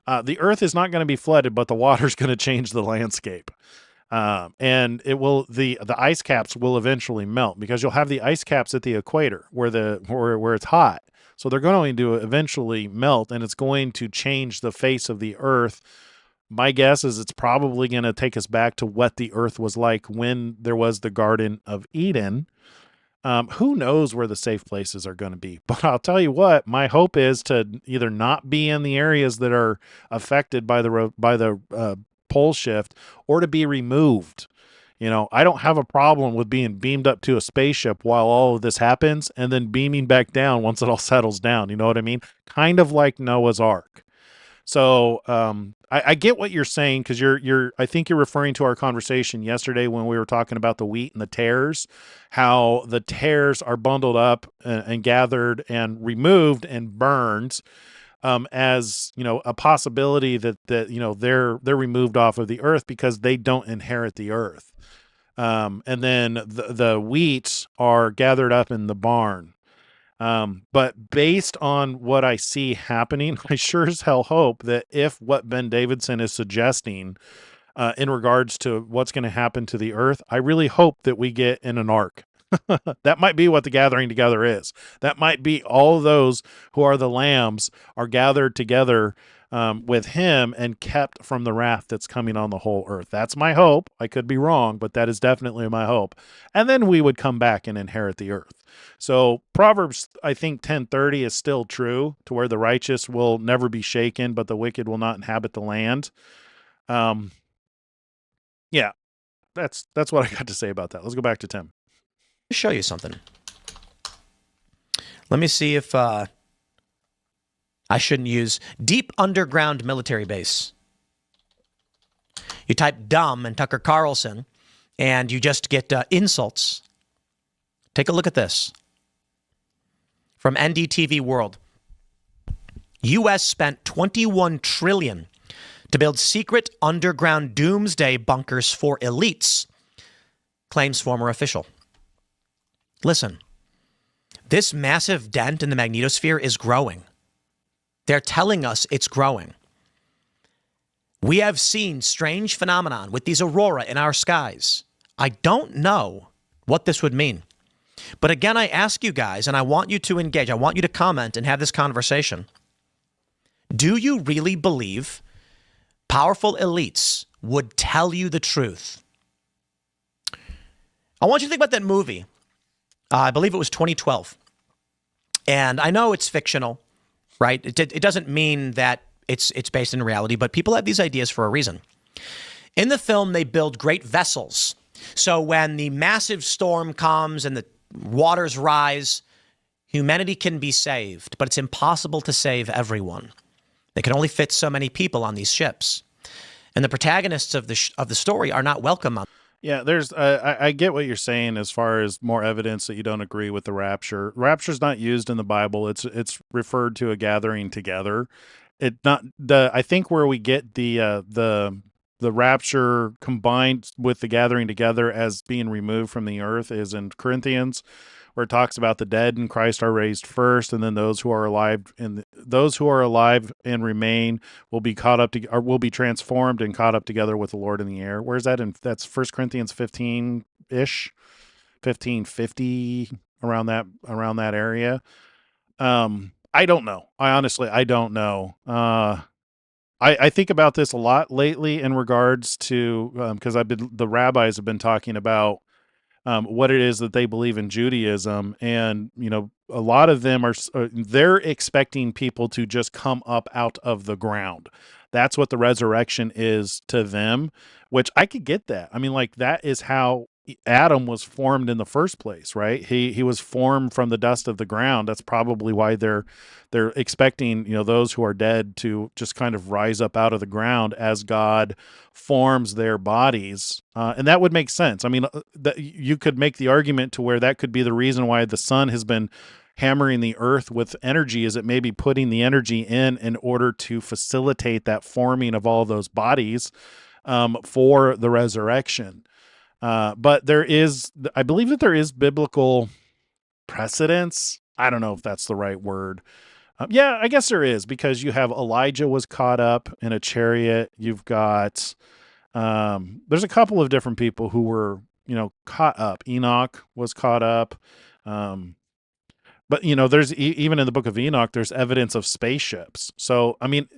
the earth is not going to be flooded, but the water's going to change the landscape. And it will, the ice caps will eventually melt, because you'll have the ice caps at the equator where it's hot. So they're going to eventually melt, and it's going to change the face of the earth. My guess is it's probably going to take us back to what the earth was like when there was the Garden of Eden. Who knows where the safe places are going to be? But I'll tell you what, my hope is to either not be in the areas that are affected by the pole shift, or to be removed. You know, I don't have a problem with being beamed up to a spaceship while all of this happens, and then beaming back down once it all settles down. You know what I mean? Kind of like Noah's Ark. So I get what you're saying, because I think you're referring to our conversation yesterday when we were talking about the wheat and the tares, how the tares are bundled up and gathered and removed and burned, as you know, a possibility that they're removed off of the earth because they don't inherit the earth, and then the wheat are gathered up in the barn. But based on what I see happening, I sure as hell hope that if what Ben Davidson is suggesting in regards to what's going to happen to the earth, I really hope that we get in an ark. That might be what the gathering together is. That might be all those who are the lambs are gathered together with him and kept from the wrath that's coming on the whole earth. That's my hope. I could be wrong, but that is definitely my hope. And then we would come back and inherit the earth. So Proverbs, I think 10:30 is still true, to where the righteous will never be shaken, but the wicked will not inhabit the land. Yeah, that's what I got to say about that. Let's go back to Tim. Let me show you something. Let me see if I shouldn't use deep underground military base. You type dumb and Tucker Carlson, and you just get insults. Take a look at this. From NDTV World. U.S. spent $21 trillion to build secret underground doomsday bunkers for elites, claims former official. Listen, this massive dent in the magnetosphere is growing. They're telling us it's growing. We have seen strange phenomenon with these aurora in our skies. I don't know what this would mean. But again, I ask you guys, and I want you to engage, I want you to comment and have this conversation. Do you really believe powerful elites would tell you the truth? I want you to think about that movie. I believe it was 2012. And I know it's fictional, right? It doesn't mean that it's based in reality, but people have these ideas for a reason. In the film, they build great vessels. So when the massive storm comes and the waters rise, humanity can be saved, but it's impossible to save everyone. They can only fit so many people on these ships. And the protagonists of the story are not welcome on. Yeah, there's I get what you're saying as far as more evidence that you don't agree with the rapture. Rapture's not used in the Bible. It's referred to a gathering together. I think where we get the rapture combined with the gathering together as being removed from the earth is in Corinthians, where it talks about the dead in Christ are raised first, and then those who are alive and remain will be caught up to, or will be transformed and caught up together with the Lord in the air. Where's that in? That's 1 Corinthians 15-ish, 1550, around that area. I don't know. I don't know. I think about this a lot lately in regards to, because the rabbis have been talking about what it is that they believe in Judaism, and a lot of them they're expecting people to just come up out of the ground. That's what the resurrection is to them, which I could get that. I mean, like, that is how Adam was formed in the first place, right? He was formed from the dust of the ground. That's probably why they're expecting, those who are dead to just kind of rise up out of the ground as God forms their bodies. And that would make sense. I mean, you could make the argument to where that could be the reason why the sun has been hammering the earth with energy, is it maybe putting the energy in order to facilitate that forming of all those bodies for the resurrection. But I believe that there is biblical precedence. I don't know if that's the right word. Yeah, I guess there is, because you have Elijah was caught up in a chariot. You've got, there's a couple of different people who were, caught up. Enoch was caught up. But, there's even in the book of Enoch, there's evidence of spaceships. So, I mean,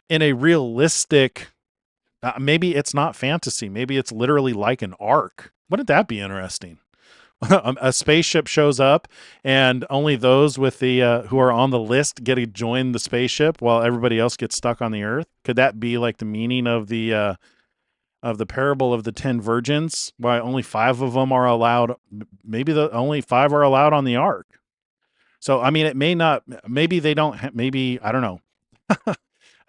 in a realistic, maybe it's not fantasy. Maybe it's literally like an ark. Wouldn't that be interesting? A spaceship shows up, and only those with the who are on the list get to join the spaceship, while everybody else gets stuck on the earth. Could that be like the meaning of the parable of the 10 virgins? Why only 5 of them are allowed? Maybe only 5 are allowed on the ark. So I mean, it may not. Maybe they don't. Maybe I don't know.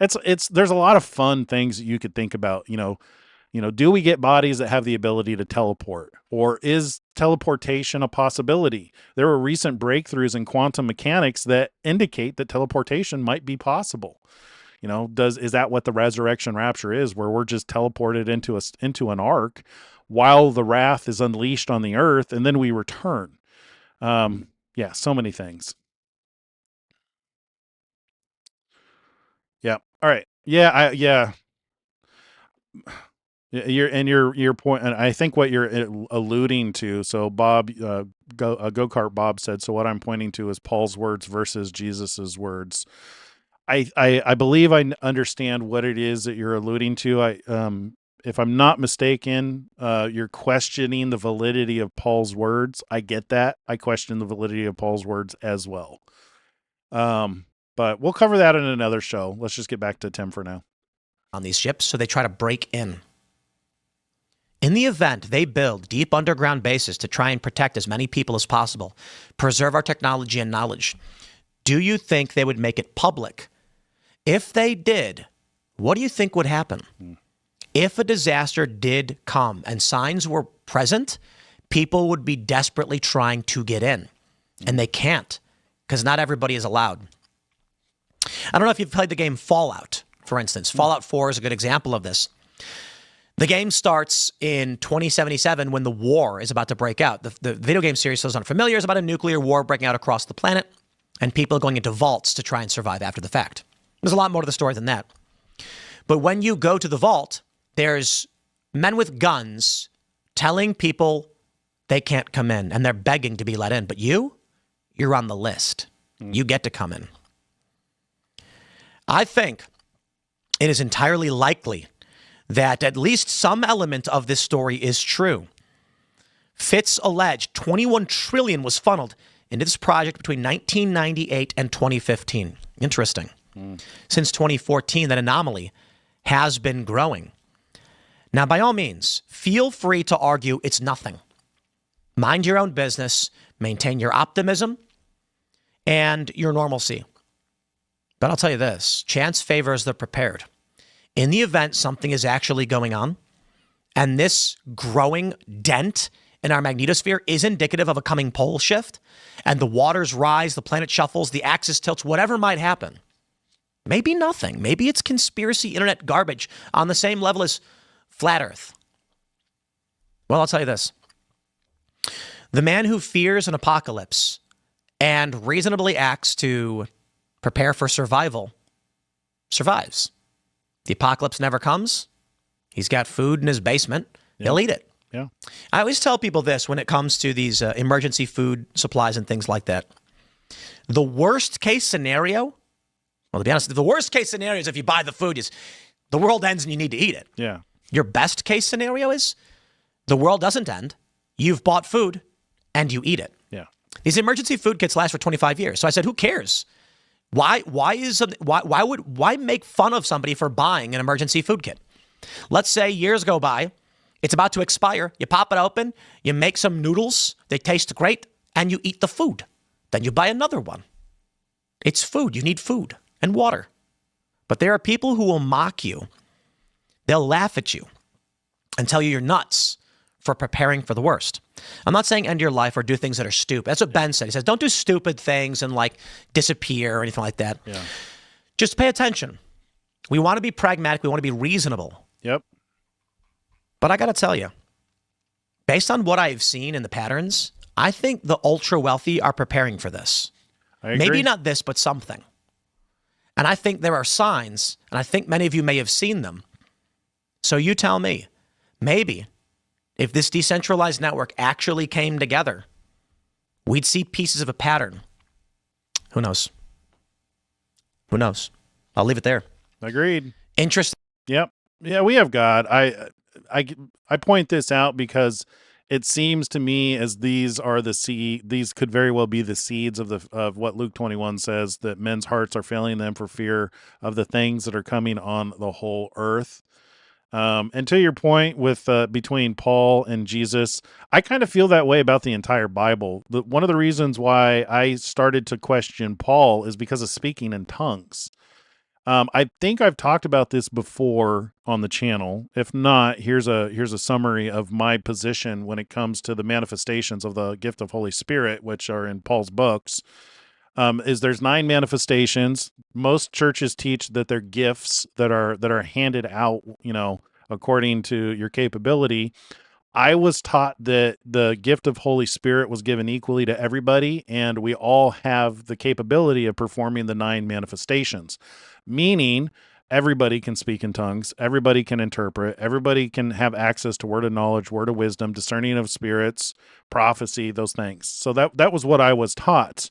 There's a lot of fun things that you could think about. Do we get bodies that have the ability to teleport, or is teleportation a possibility? There were recent breakthroughs in quantum mechanics that indicate that teleportation might be possible. Is that what the resurrection rapture is, where we're just teleported into an ark while the wrath is unleashed on the earth, and then we return? Yeah, so many things. Yeah. All right. Yeah. Yeah. Your point, and I think what you're alluding to. So Bob, Go-Kart Bob said, so what I'm pointing to is Paul's words versus Jesus's words. I believe I understand what it is that you're alluding to. If I'm not mistaken, you're questioning the validity of Paul's words. I get that. I question the validity of Paul's words as well. But we'll cover that in another show. Let's just get back to Tim for now. On these ships, so they try to break in. In the event they build deep underground bases to try and protect as many people as possible, preserve our technology and knowledge, do you think they would make it public? If they did, what do you think would happen? If a disaster did come and signs were present, people would be desperately trying to get in. And they can't, because not everybody is allowed. I don't know if you've played the game Fallout, for instance. Fallout 4 is a good example of this. The game starts in 2077 when the war is about to break out. The video game series, for those unfamiliar, is about a nuclear war breaking out across the planet and people going into vaults to try and survive after the fact. There's a lot more to the story than that. But when you go to the vault, there's men with guns telling people they can't come in, and they're begging to be let in. But you're on the list. You get to come in. I think it is entirely likely that at least some element of this story is true. Fitz alleged $21 trillion was funneled into this project between 1998 and 2015. Interesting. Since 2014, that anomaly has been growing. Now, by all means, feel free to argue it's nothing. Mind your own business, maintain your optimism and your normalcy. But I'll tell you this, chance favors the prepared. In the event something is actually going on, and this growing dent in our magnetosphere is indicative of a coming pole shift, and the waters rise, the planet shuffles, the axis tilts, whatever might happen, maybe nothing. Maybe it's conspiracy internet garbage on the same level as flat Earth. Well, I'll tell you this. The man who fears an apocalypse and reasonably acts to prepare for survival survives. The apocalypse never comes. He's got food in his basement. He'll eat it. Yeah. I always tell people this when it comes to these emergency food supplies and things like that. The worst case scenario, well, to be honest, the worst case scenario is if you buy the food, is the world ends and you need to eat it. Yeah. Your best case scenario is the world doesn't end. You've bought food and you eat it. Yeah. These emergency food kits last for 25 years. So I said, who cares? Why make fun of somebody for buying an emergency food kit? Let's say years go by, it's about to expire. You pop it open, you make some noodles, they taste great, and you eat the food. Then you buy another one. It's food. You need food and water. But there are people who will mock you. They'll laugh at you and tell you you're nuts for preparing for the worst. I'm not saying end your life or do things that are stupid. That's what Ben said. He says, don't do stupid things and like disappear or anything like that. Yeah. Just pay attention. We want to be pragmatic. We want to be reasonable. Yep. But I got to tell you, based on what I've seen in the patterns, I think the ultra wealthy are preparing for this. I agree. Maybe not this, but something. And I think there are signs, and I think many of you may have seen them. So you tell me, maybe if this decentralized network actually came together, we'd see pieces of a pattern. Who knows? Who knows? I'll leave it there. Agreed. Interesting. Yep. Yeah, we have God. I point this out because it seems to me as these are the seed. These could very well be the seeds of what Luke 21 says, that men's hearts are failing them for fear of the things that are coming on the whole earth. And to your point with between Paul and Jesus, I kind of feel that way about the entire Bible. One of the reasons why I started to question Paul is because of speaking in tongues. I think I've talked about this before on the channel. If not, here's a summary of my position when it comes to the manifestations of the gift of Holy Spirit, which are in Paul's books. Is there's 9 manifestations. Most churches teach that they're gifts that are handed out, according to your capability. I was taught that the gift of Holy Spirit was given equally to everybody, and we all have the capability of performing the 9 manifestations, meaning everybody can speak in tongues, everybody can interpret, everybody can have access to word of knowledge, word of wisdom, discerning of spirits, prophecy, those things. So that was what I was taught.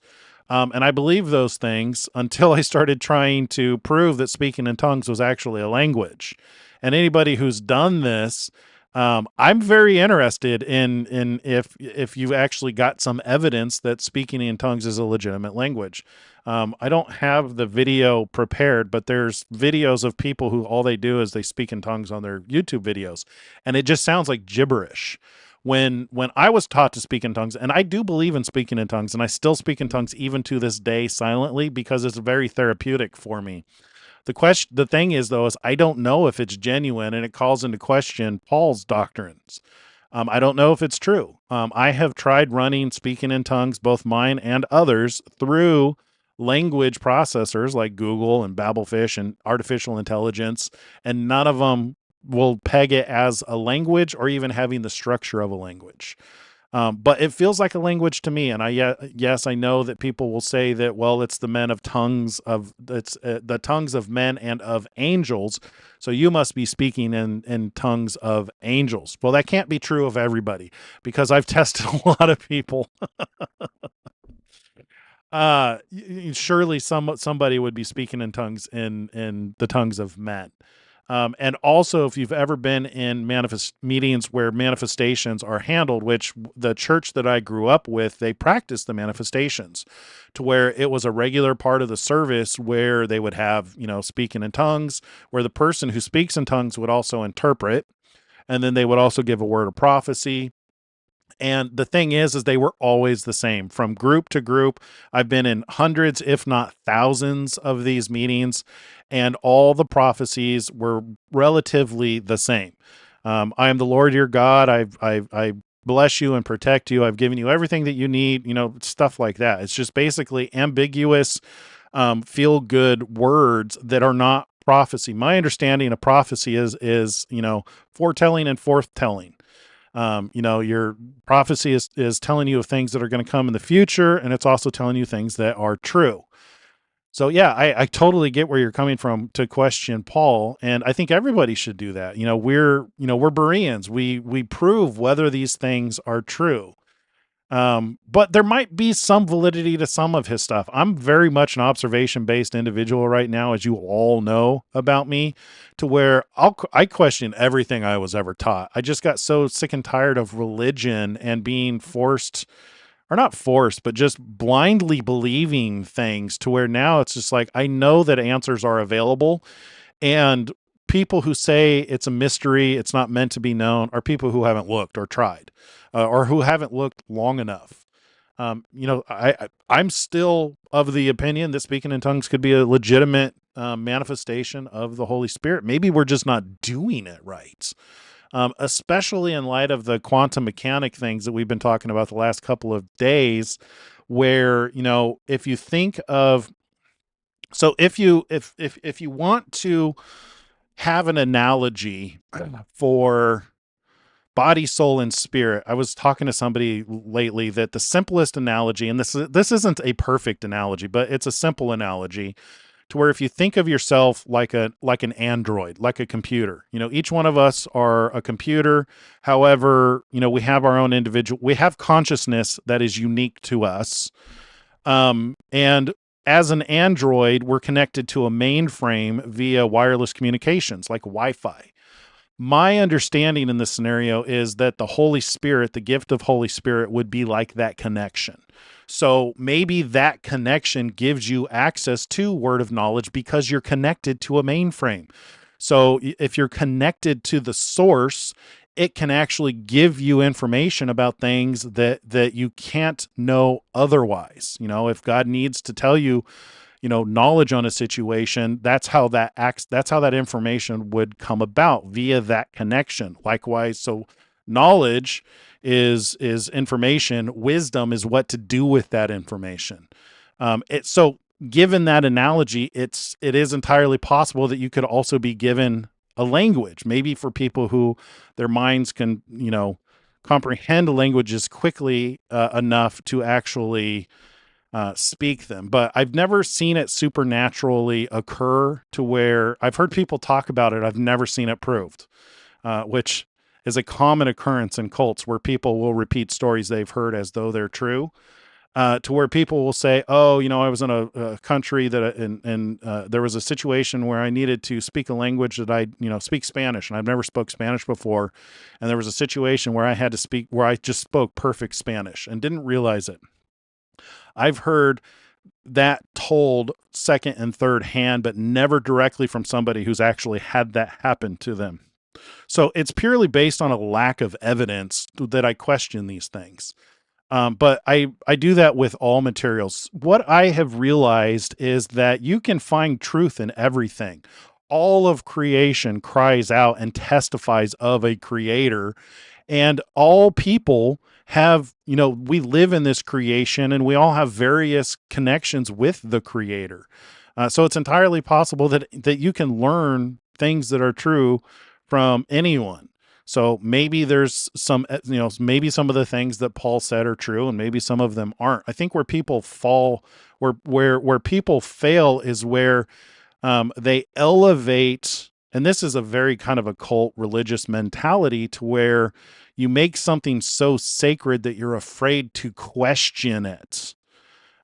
And I believed those things until I started trying to prove that speaking in tongues was actually a language. And anybody who's done this, I'm very interested in if you've actually got some evidence that speaking in tongues is a legitimate language. I don't have the video prepared, but there's videos of people who all they do is they speak in tongues on their YouTube videos, and it just sounds like gibberish. When I was taught to speak in tongues, and I do believe in speaking in tongues, and I still speak in tongues even to this day silently because it's very therapeutic for me. The thing is, though, is I don't know if it's genuine, and it calls into question Paul's doctrines. I don't know if it's true. I have tried running speaking in tongues, both mine and others, through language processors like Google and Babelfish and artificial intelligence, and none of them will peg it as a language or even having the structure of a language. But it feels like a language to me. And yes, I know that people will say that, well, it's the tongues of men and of angels. So you must be speaking in tongues of angels. Well, that can't be true of everybody because I've tested a lot of people. Surely somebody would be speaking in tongues in the tongues of men. And also, if you've ever been in meetings where manifestations are handled, which the church that I grew up with, they practiced the manifestations to where it was a regular part of the service where they would have, speaking in tongues, where the person who speaks in tongues would also interpret, and then they would also give a word of prophecy. And the thing is they were always the same from group to group. I've been in hundreds, if not thousands of these meetings, and all the prophecies were relatively the same. I am the Lord your God. I bless you and protect you. I've given you everything that you need, stuff like that. It's just basically ambiguous, feel good words that are not prophecy. My understanding of prophecy is foretelling and forthtelling. Your prophecy is telling you of things that are going to come in the future, and it's also telling you things that are true. So yeah, I totally get where you're coming from to question Paul, and I think everybody should do that. We're Bereans. We prove whether these things are true. But there might be some validity to some of his stuff. I'm very much an observation-based individual right now, as you all know about me, to where I question everything I was ever taught. I just got so sick and tired of religion and being forced, or not forced, but just blindly believing things to where now it's just like, I know that answers are available, and people who say it's a mystery, it's not meant to be known, are people who haven't looked or tried, or who haven't looked long enough. I'm still of the opinion that speaking in tongues could be a legitimate manifestation of the Holy Spirit. Maybe we're just not doing it right. Especially in light of the quantum mechanic things that we've been talking about the last couple of days, where, if you think of, so if you want to have an analogy for body, soul, and spirit. I was talking to somebody lately that the simplest analogy, and this isn't a perfect analogy, but it's a simple analogy, to where if you think of yourself like an android, like a computer, each one of us are a computer. However, we have our own we have consciousness that is unique to us. And as an android, we're connected to a mainframe via wireless communications like Wi-Fi. My understanding in this scenario is that the Holy Spirit, the gift of Holy Spirit, would be like that connection. So maybe that connection gives you access to word of knowledge because you're connected to a mainframe. So if you're connected to the source, it can actually give you information about things that you can't know otherwise. If God needs to tell you, knowledge on a situation, that's how that information would come about via that connection. Likewise, so knowledge is information, wisdom is what to do with that information. So given that analogy, it is entirely possible that you could also be given a language, maybe for people who their minds can, comprehend languages quickly enough to actually speak them. But I've never seen it supernaturally occur to where I've heard people talk about it. I've never seen it proved, which is a common occurrence in cults where people will repeat stories they've heard as though they're true. to where people will say, oh, I was in a country that, and there was a situation where I needed to speak a language that I, speak Spanish, and I've never spoke Spanish before. And there was a situation where I had to speak, where I just spoke perfect Spanish and didn't realize it. I've heard that told second and third hand, but never directly from somebody who's actually had that happen to them. So it's purely based on a lack of evidence that I question these things. But I do that with all materials. What I have realized is that you can find truth in everything. All of creation cries out and testifies of a creator, and all people have, we live in this creation and we all have various connections with the creator. So it's entirely possible that you can learn things that are true from anyone. So maybe there's some, maybe some of the things that Paul said are true and maybe some of them aren't. I think where people fall, where people fail is where they elevate, and this is a very kind of occult religious mentality, to where you make something so sacred that you're afraid to question it.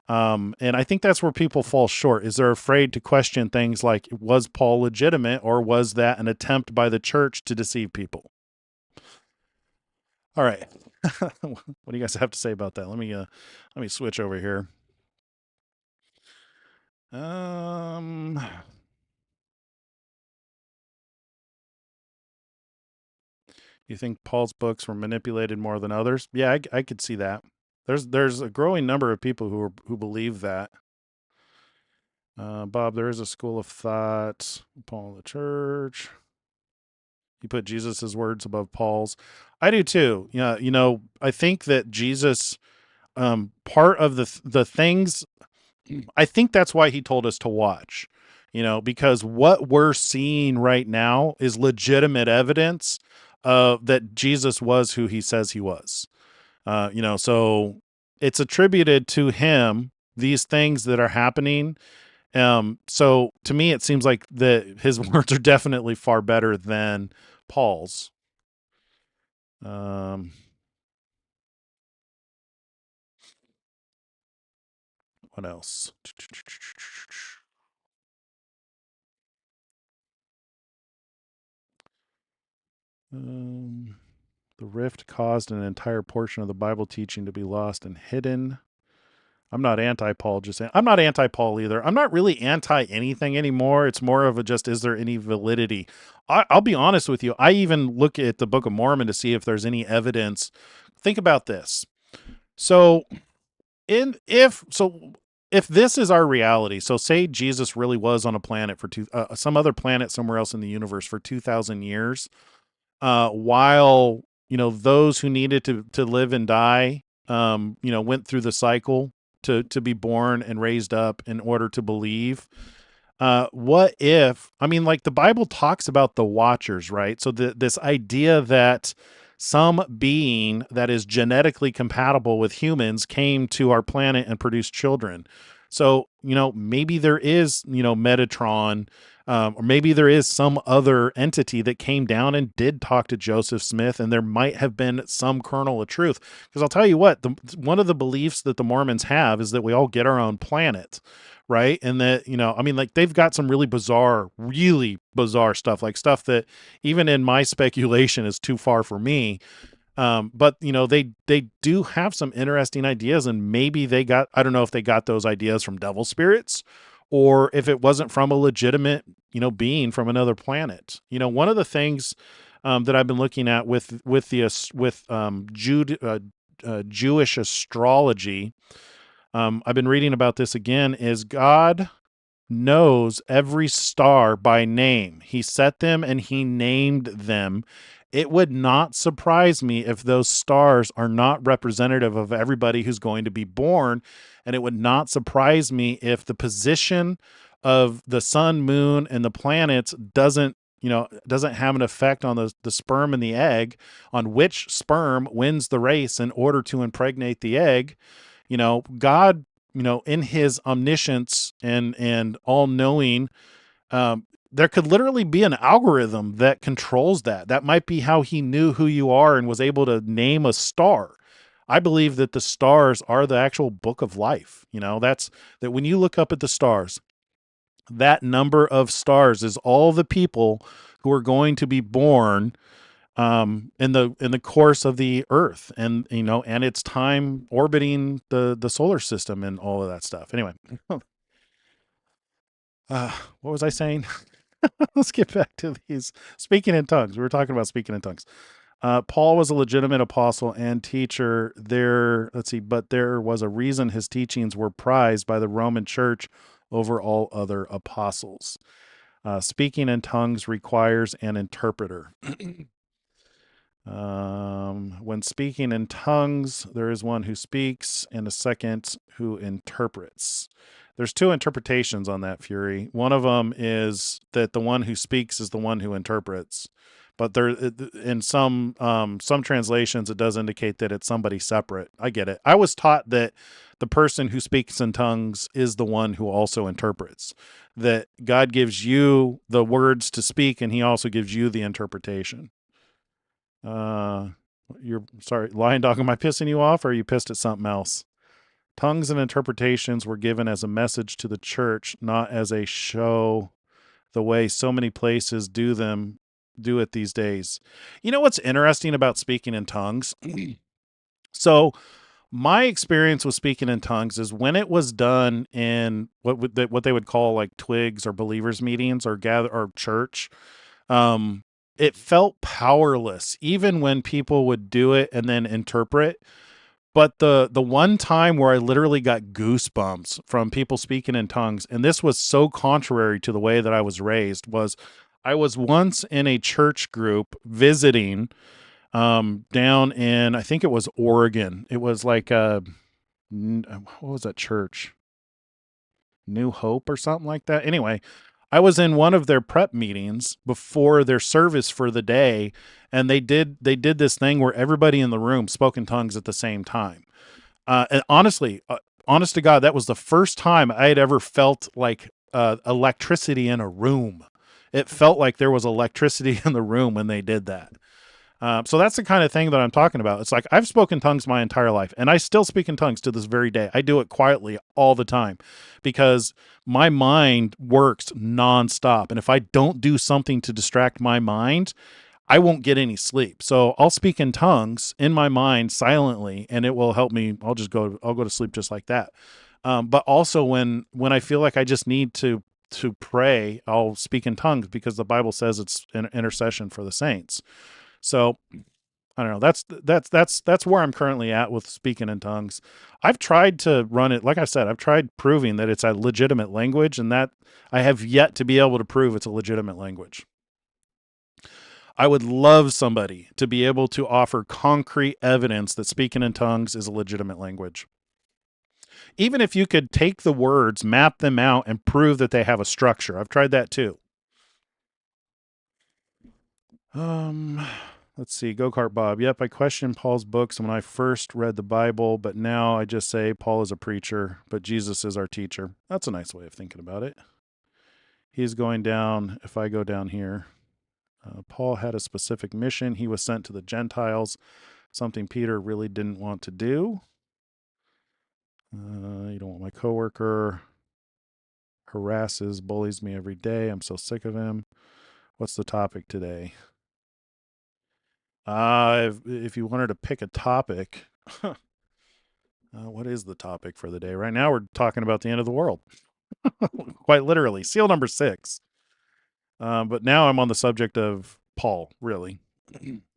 And I think that's where people fall short, is they're afraid to question things like, was Paul legitimate, or was that an attempt by the church to deceive people? All right. What do you guys have to say about that? Let me switch over here. You think Paul's books were manipulated more than others? Yeah, I could see that. There's a growing number of people who believe that. Bob, there is a school of thought, Paul the church. You put Jesus's words above Paul's. I do too. Yeah, I think that Jesus, part of the things, I think that's why he told us to watch, because what we're seeing right now is legitimate evidence that Jesus was who he says he was. So it's attributed to him, these things that are happening. So to me, it seems like his words are definitely far better than Paul's. What else? The rift caused an entire portion of the Bible teaching to be lost and hidden. I'm not anti-Paul, I'm not anti-Paul either. I'm not really anti anything anymore. It's more of a just, is there any validity? I'll be honest with you. I even look at the Book of Mormon to see if there's any evidence. Think about this. So if this is our reality, so say Jesus really was on a planet for some other planet somewhere else in the universe for 2,000 years, while those who needed to live and die, went through the cycle to be born and raised up in order to believe. What if, like the Bible talks about the watchers, right? So this idea that some being that is genetically compatible with humans came to our planet and produced children. So, maybe there is, Metatron, or maybe there is some other entity that came down and did talk to Joseph Smith, and there might have been some kernel of truth. Because I'll tell you what, one of the beliefs that the Mormons have is that we all get our own planet, right? And that, they've got some really bizarre stuff, like stuff that even in my speculation is too far for me. But they do have some interesting ideas, and maybe I don't know if they got those ideas from devil spirits, or if it wasn't from a legitimate, being from another planet. One of the things that I've been looking at with Jewish astrology, I've been reading about this again, is God knows every star by name. He set them and he named them. It would not surprise me if those stars are not representative of everybody who's going to be born. And it would not surprise me if the position of the sun, moon, and the planets doesn't have an effect on the sperm and the egg, on which sperm wins the race in order to impregnate the egg. God, in his omniscience and all-knowing, there could literally be an algorithm that controls that. That might be how he knew who you are and was able to name a star. I believe that the stars are the actual book of life. That when you look up at the stars, that number of stars is all the people who are going to be born in the course of the Earth, and and its time orbiting the solar system and all of that stuff. Anyway, what was I saying? Let's get back to these speaking in tongues. We were talking about speaking in tongues. Paul was a legitimate apostle and teacher. But there was a reason his teachings were prized by the Roman Church over all other apostles. Speaking in tongues requires an interpreter. When speaking in tongues, there is one who speaks and a second who interprets. There's two interpretations on that, Fury. One of them is that the one who speaks is the one who interprets. But there, in some translations, it does indicate that it's somebody separate. I get it. I was taught that the person who speaks in tongues is the one who also interprets. That God gives you the words to speak, and He also gives you the interpretation. You're sorry, Lion Dog. Am I pissing you off, or are you pissed at something else? Tongues and interpretations were given as a message to the church, not as a show, the way so many places do it these days. You know what's interesting about speaking in tongues? So my experience with speaking in tongues is when it was done in what they would call like twigs or believers meetings or church, it felt powerless, even when people would do it and then interpret. But the one time where I literally got goosebumps from people speaking in tongues, and this was so contrary to the way that I was raised, was I was once in a church group visiting down in, I think it was Oregon. It was like what was that church? New Hope or something like that. Anyway, I was in one of their prep meetings before their service for the day, and they did this thing where everybody in the room spoke in tongues at the same time. And honestly, honest to God, that was the first time I had ever felt like electricity in a room. It felt like there was electricity in the room when they did that. So that's the kind of thing that I'm talking about. It's like I've spoken tongues my entire life, and I still speak in tongues to this very day. I do it quietly all the time because my mind works nonstop. And if I don't do something to distract my mind, I won't get any sleep. So I'll speak in tongues in my mind silently, and it will help me. I'll go to sleep just like that. But also when I feel like I just need to pray, I'll speak in tongues because the Bible says it's an intercession for the saints. So I don't know. That's where I'm currently at with speaking in tongues. I've tried to run it. Like I said, I've tried proving that it's a legitimate language, and that I have yet to be able to prove it's a legitimate language. I would love somebody to be able to offer concrete evidence that speaking in tongues is a legitimate language. Even if you could take the words, map them out, and prove that they have a structure. I've tried that too. Let's see. Go-Kart Bob. Yep, I questioned Paul's books when I first read the Bible, but now I just say Paul is a preacher, but Jesus is our teacher. That's a nice way of thinking about it. He's going down if I go down here. Paul had a specific mission. He was sent to the Gentiles, something Peter really didn't want to do. You don't want my coworker. Harasses, bullies me every day. I'm so sick of him. What's the topic today? If you wanted to pick a topic, what is the topic for the day? Right now, we're talking about the end of the world. Quite literally. Seal number 6. But now I'm on the subject of Paul, really.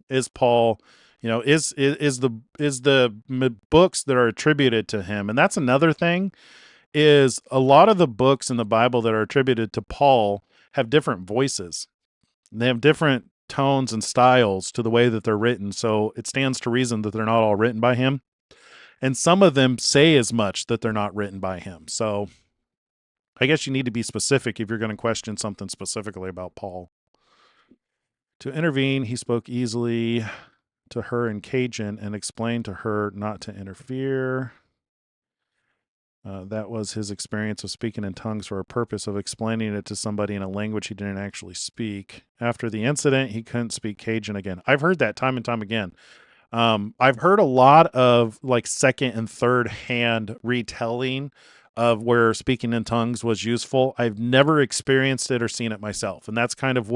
Is Paul, is the books that are attributed to him. And that's another thing, is a lot of the books in the Bible that are attributed to Paul have different voices. They have different tones and styles to the way that they're written. So it stands to reason that they're not all written by him. And some of them say as much that they're not written by him. So I guess you need to be specific if you're going to question something specifically about Paul. To intervene, he spoke easily to her in Cajun and explained to her not to interfere. That was his experience of speaking in tongues for a purpose of explaining it to somebody in a language he didn't actually speak. After the incident, he couldn't speak Cajun again. I've heard that time and time again. I've heard a lot of like second and third hand retelling of where speaking in tongues was useful. I've never experienced it or seen it myself. And that's kind of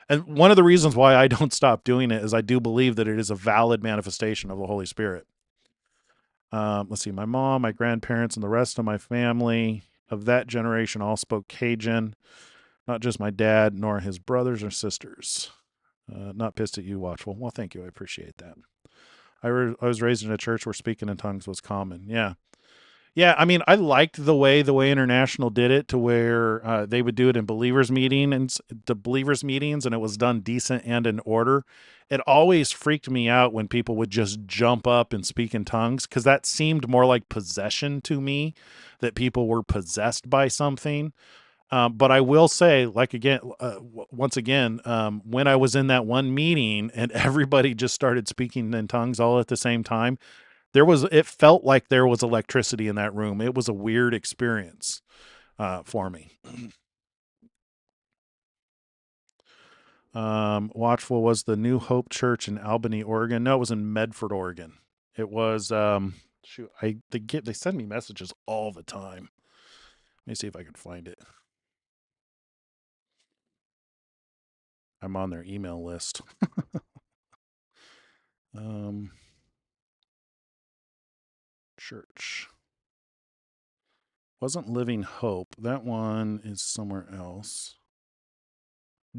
and one of the reasons why I don't stop doing it is I do believe that it is a valid manifestation of the Holy Spirit. Let's see, my mom, my grandparents, and the rest of my family of that generation all spoke Cajun, not just my dad, nor his brothers or sisters. Not pissed at you, Watchful. Well, thank you. I appreciate that. I was raised in a church where speaking in tongues was common. Yeah. Yeah, I mean, I liked the way International did it, to where they would do it in believers meetings, and it was done decent and in order. It always freaked me out when people would just jump up and speak in tongues, because that seemed more like possession to me, that people were possessed by something. But I will say, like, once again, when I was in that one meeting and everybody just started speaking in tongues all at the same time, it felt like there was electricity in that room. It was a weird experience for me. Watchful was the New Hope Church in Albany, Oregon. No, it was in Medford, Oregon. It was, they send me messages all the time. Let me see if I can find it. I'm on their email list. Church. Wasn't Living Hope. That one is somewhere else.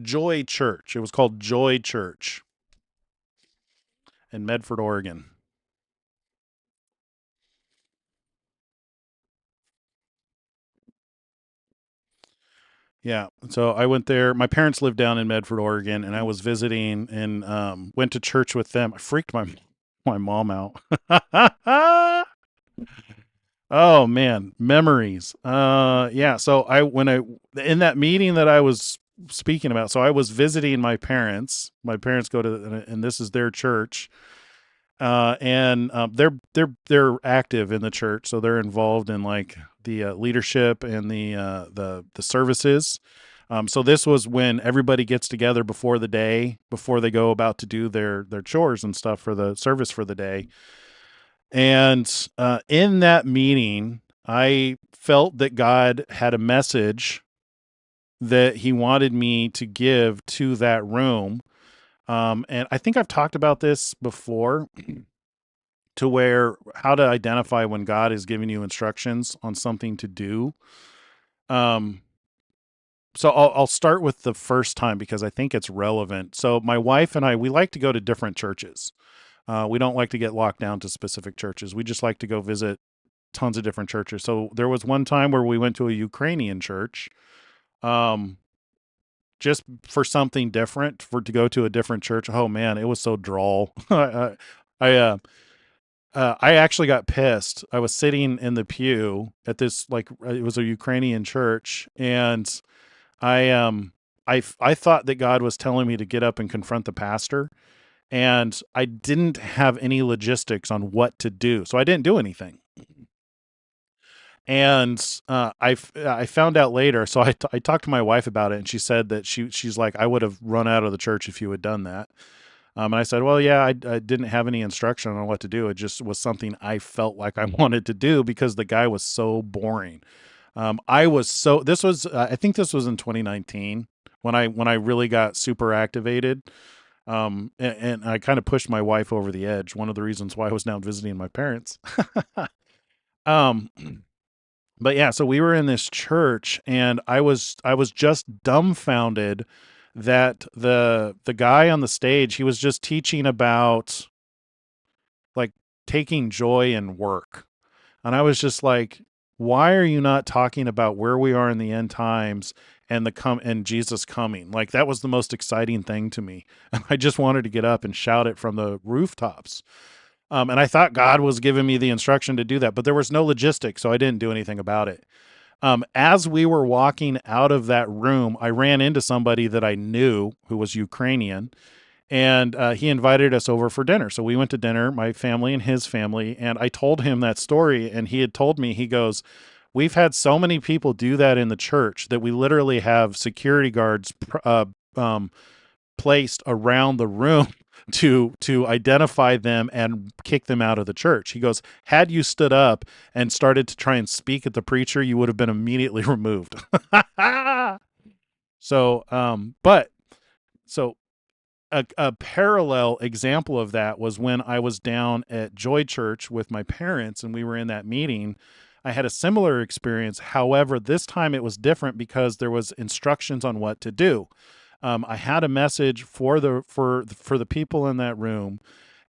Joy Church. It was called Joy Church in Medford, Oregon. Yeah. So I went there. My parents lived down in Medford, Oregon, and I was visiting and went to church with them. I freaked my mom out. Oh man, memories. Yeah. So in that meeting that I was speaking about, so I was visiting my parents. My parents go to, and this is their church. And they're active in the church, so they're involved in like the leadership and the services. So this was when everybody gets together before they go about to do their chores and stuff for the service for the day. And in that meeting, I felt that God had a message that He wanted me to give to that room. And I think I've talked about this before, to where how to identify when God is giving you instructions on something to do. So I'll start with the first time because I think it's relevant. So my wife and I, we like to go to different churches. We don't like to get locked down to specific churches. We just like to go visit tons of different churches. So there was one time where we went to a Ukrainian church, just for something different, to go to a different church. Oh man, it was so droll. I actually got pissed. I was sitting in the pew at this, like, it was a Ukrainian church, and I thought that God was telling me to get up and confront the pastor, and I didn't have any logistics on what to do, so I didn't do anything. And I found out later. So I talked to my wife about it, and she said that she's like, I would have run out of the church if you had done that. And I said, well, yeah, I didn't have any instruction on what to do. It just was something I felt like I wanted to do because the guy was so boring. I think this was in 2019 when I really got super activated. And I kind of pushed my wife over the edge. One of the reasons why I was now visiting my parents. But yeah, so we were in this church, and I was just dumbfounded that the guy on the stage, he was just teaching about like taking joy in work. And I was just like, why are you not talking about where we are in the end times and and Jesus coming? Like, that was the most exciting thing to me. And I just wanted to get up and shout it from the rooftops. And I thought God was giving me the instruction to do that, but there was no logistics, so I didn't do anything about it. As we were walking out of that room, I ran into somebody that I knew who was Ukrainian, and he invited us over for dinner. So we went to dinner, my family and his family, and I told him that story, and he had told me, he goes, we've had so many people do that in the church that we literally have security guards placed around the room to identify them and kick them out of the church. He goes, had you stood up and started to try and speak at the preacher, you would have been immediately removed. So, a parallel example of that was when I was down at Joy Church with my parents and we were in that meeting. I had a similar experience. However, this time it was different because there was instructions on what to do. I had a message for the people in that room,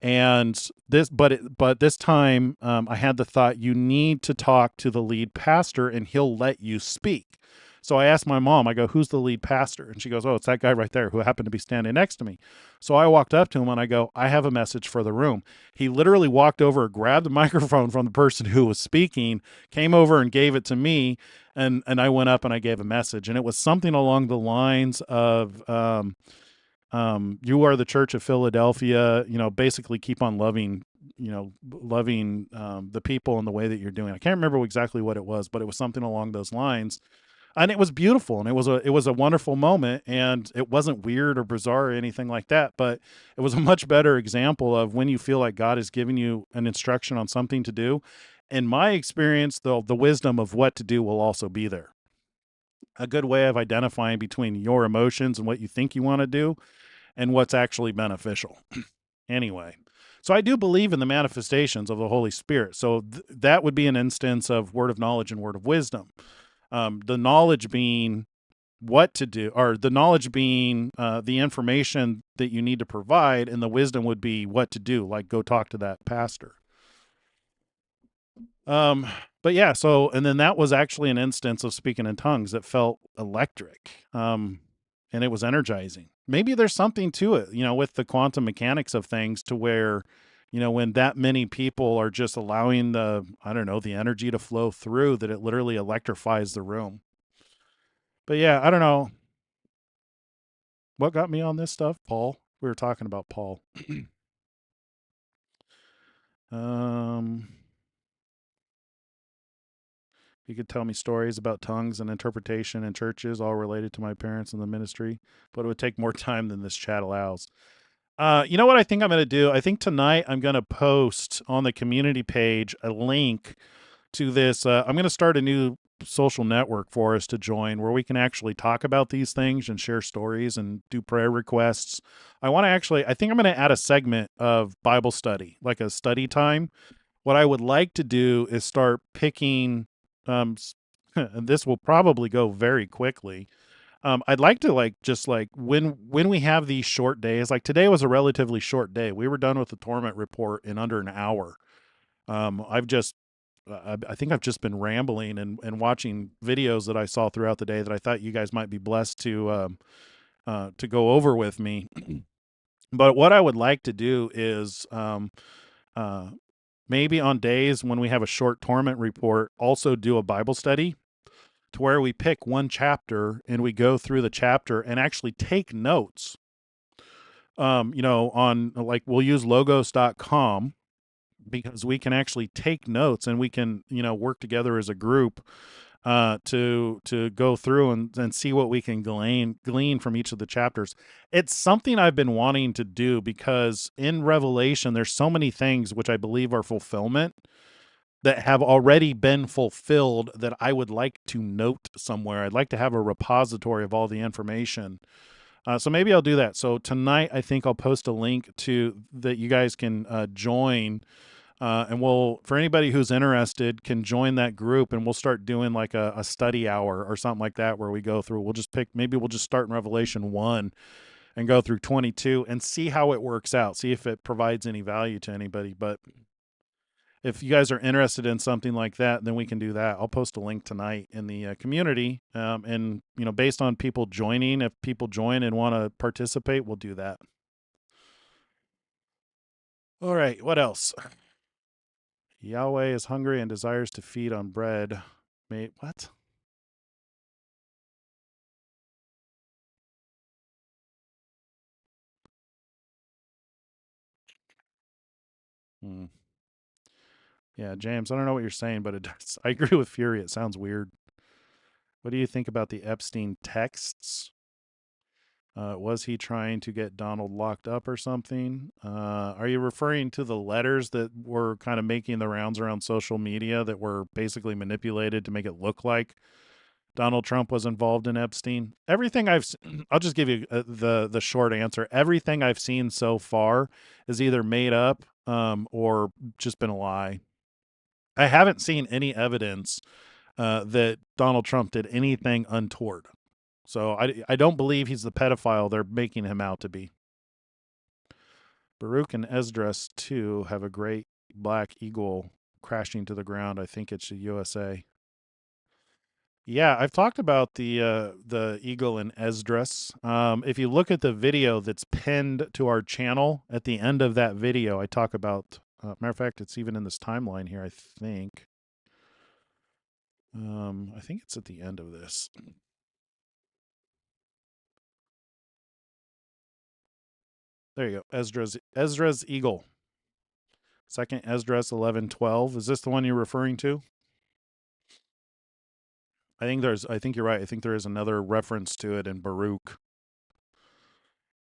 and but this time I had the thought, you need to talk to the lead pastor and he'll let you speak. So I asked my mom, I go, who's the lead pastor? And she goes, oh, it's that guy right there who happened to be standing next to me. So I walked up to him and I go, I have a message for the room. He literally walked over, grabbed the microphone from the person who was speaking, came over and gave it to me. And I went up and I gave a message. And it was something along the lines of, you are the Church of Philadelphia, basically keep on loving the people in the way that you're doing. I can't remember exactly what it was, but it was something along those lines. And it was beautiful, and it was a wonderful moment, and it wasn't weird or bizarre or anything like that, but it was a much better example of when you feel like God is giving you an instruction on something to do. In my experience, the wisdom of what to do will also be there. A good way of identifying between your emotions and what you think you want to do and what's actually beneficial. Anyway, so I do believe in the manifestations of the Holy Spirit. So that would be an instance of word of knowledge and word of wisdom. The knowledge being what to do, or the knowledge being the information that you need to provide, and the wisdom would be what to do, like go talk to that pastor. But yeah, so, and then that was actually an instance of speaking in tongues that felt electric, and it was energizing. Maybe there's something to it, with the quantum mechanics of things, to where, when that many people are just allowing the energy to flow through, that it literally electrifies the room. But yeah, I don't know. What got me on this stuff, Paul? We were talking about Paul. You could tell me stories about tongues and interpretation in churches, all related to my parents and the ministry, but it would take more time than this chat allows. You know what I think I'm going to do? I think tonight I'm going to post on the community page a link to this. I'm going to start a new social network for us to join where we can actually talk about these things and share stories and do prayer requests. I think I'm going to add a segment of Bible study, like a study time. What I would like to do is start picking, and this will probably go very quickly. I'd like to when we have these short days, like today was a relatively short day. We were done with the Torment report in under an hour. I think I've just been rambling and watching videos that I saw throughout the day that I thought you guys might be blessed to go over with me. But what I would like to do is maybe on days when we have a short Torment report, also do a Bible study, to where we pick one chapter and we go through the chapter and actually take notes. On, like, we'll use logos.com, because we can actually take notes and we can, work together as a group to go through and see what we can glean from each of the chapters. It's something I've been wanting to do, because in Revelation, there's so many things which I believe are fulfillment that have already been fulfilled that I would like to note somewhere. I'd like to have a repository of all the information. So maybe I'll do that. So tonight, I think I'll post a link to that you guys can join. And for anybody who's interested, can join that group, and we'll start doing like a study hour or something like that, where we go through, we'll just start in Revelation 1 and go through 22 and see how it works out. See if it provides any value to anybody. But if you guys are interested in something like that, then we can do that. I'll post a link tonight in the community. And, based on people joining, if people join and want to participate, we'll do that. All right. What else? Yahweh is hungry and desires to feed on bread. What? Yeah, James, I don't know what you're saying, but it does. I agree with Fury. It sounds weird. What do you think about the Epstein texts? Was he trying to get Donald locked up or something? Are you referring to the letters that were kind of making the rounds around social media that were basically manipulated to make it look like Donald Trump was involved in Epstein? Everything I'll just give you the short answer. Everything I've seen so far is either made up or just been a lie. I haven't seen any evidence that Donald Trump did anything untoward. So I don't believe he's the pedophile they're making him out to be. Baruch and Esdras, too, have a great black eagle crashing to the ground. I think it's the USA. Yeah, I've talked about the eagle in Esdras. If you look at the video that's pinned to our channel, at the end of that video, I talk about. Matter of fact, it's even in this timeline here. I think. I think it's at the end of this. There you go. Esdras eagle. Second Esdras 11:12. Is this the one you're referring to? I think you're right. I think there is another reference to it in Baruch.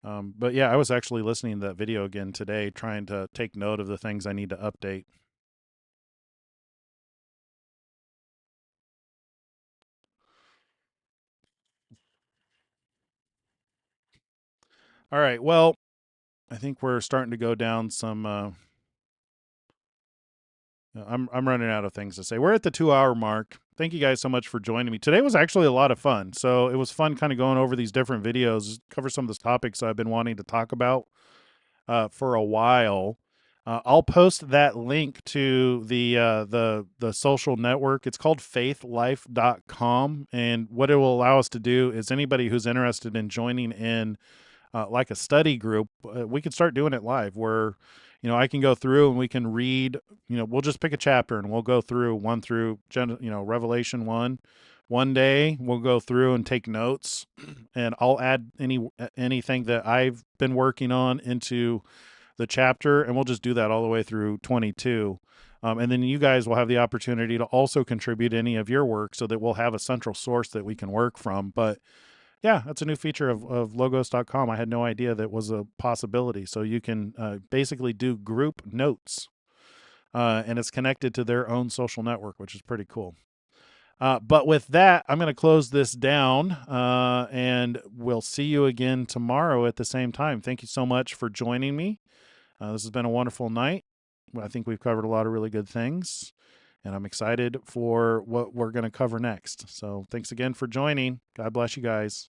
But yeah, I was actually listening to that video again today, trying to take note of the things I need to update. All right. Well, I think we're starting to go down some. I'm running out of things to say. We're at the 2-hour mark. Thank you guys so much for joining me. Today was actually a lot of fun. So it was fun kind of going over these different videos, cover some of the topics I've been wanting to talk about for a while. I'll post that link to the social network. It's called faithlife.com. And what it will allow us to do is anybody who's interested in joining in like a study group, we can start doing it live where, I can go through and we can read, we'll just pick a chapter and we'll go through 1 through, Revelation 1. One day we'll go through and take notes and I'll add anything that I've been working on into the chapter, and we'll just do that all the way through 22. And then you guys will have the opportunity to also contribute any of your work so that we'll have a central source that we can work from. But yeah, that's a new feature of logos.com. I had no idea that was a possibility. So you can basically do group notes, and it's connected to their own social network, which is pretty cool. But with that, I'm going to close this down, and we'll see you again tomorrow at the same time. Thank you so much for joining me. This has been a wonderful night. I think we've covered a lot of really good things, and I'm excited for what we're going to cover next. So thanks again for joining. God bless you guys.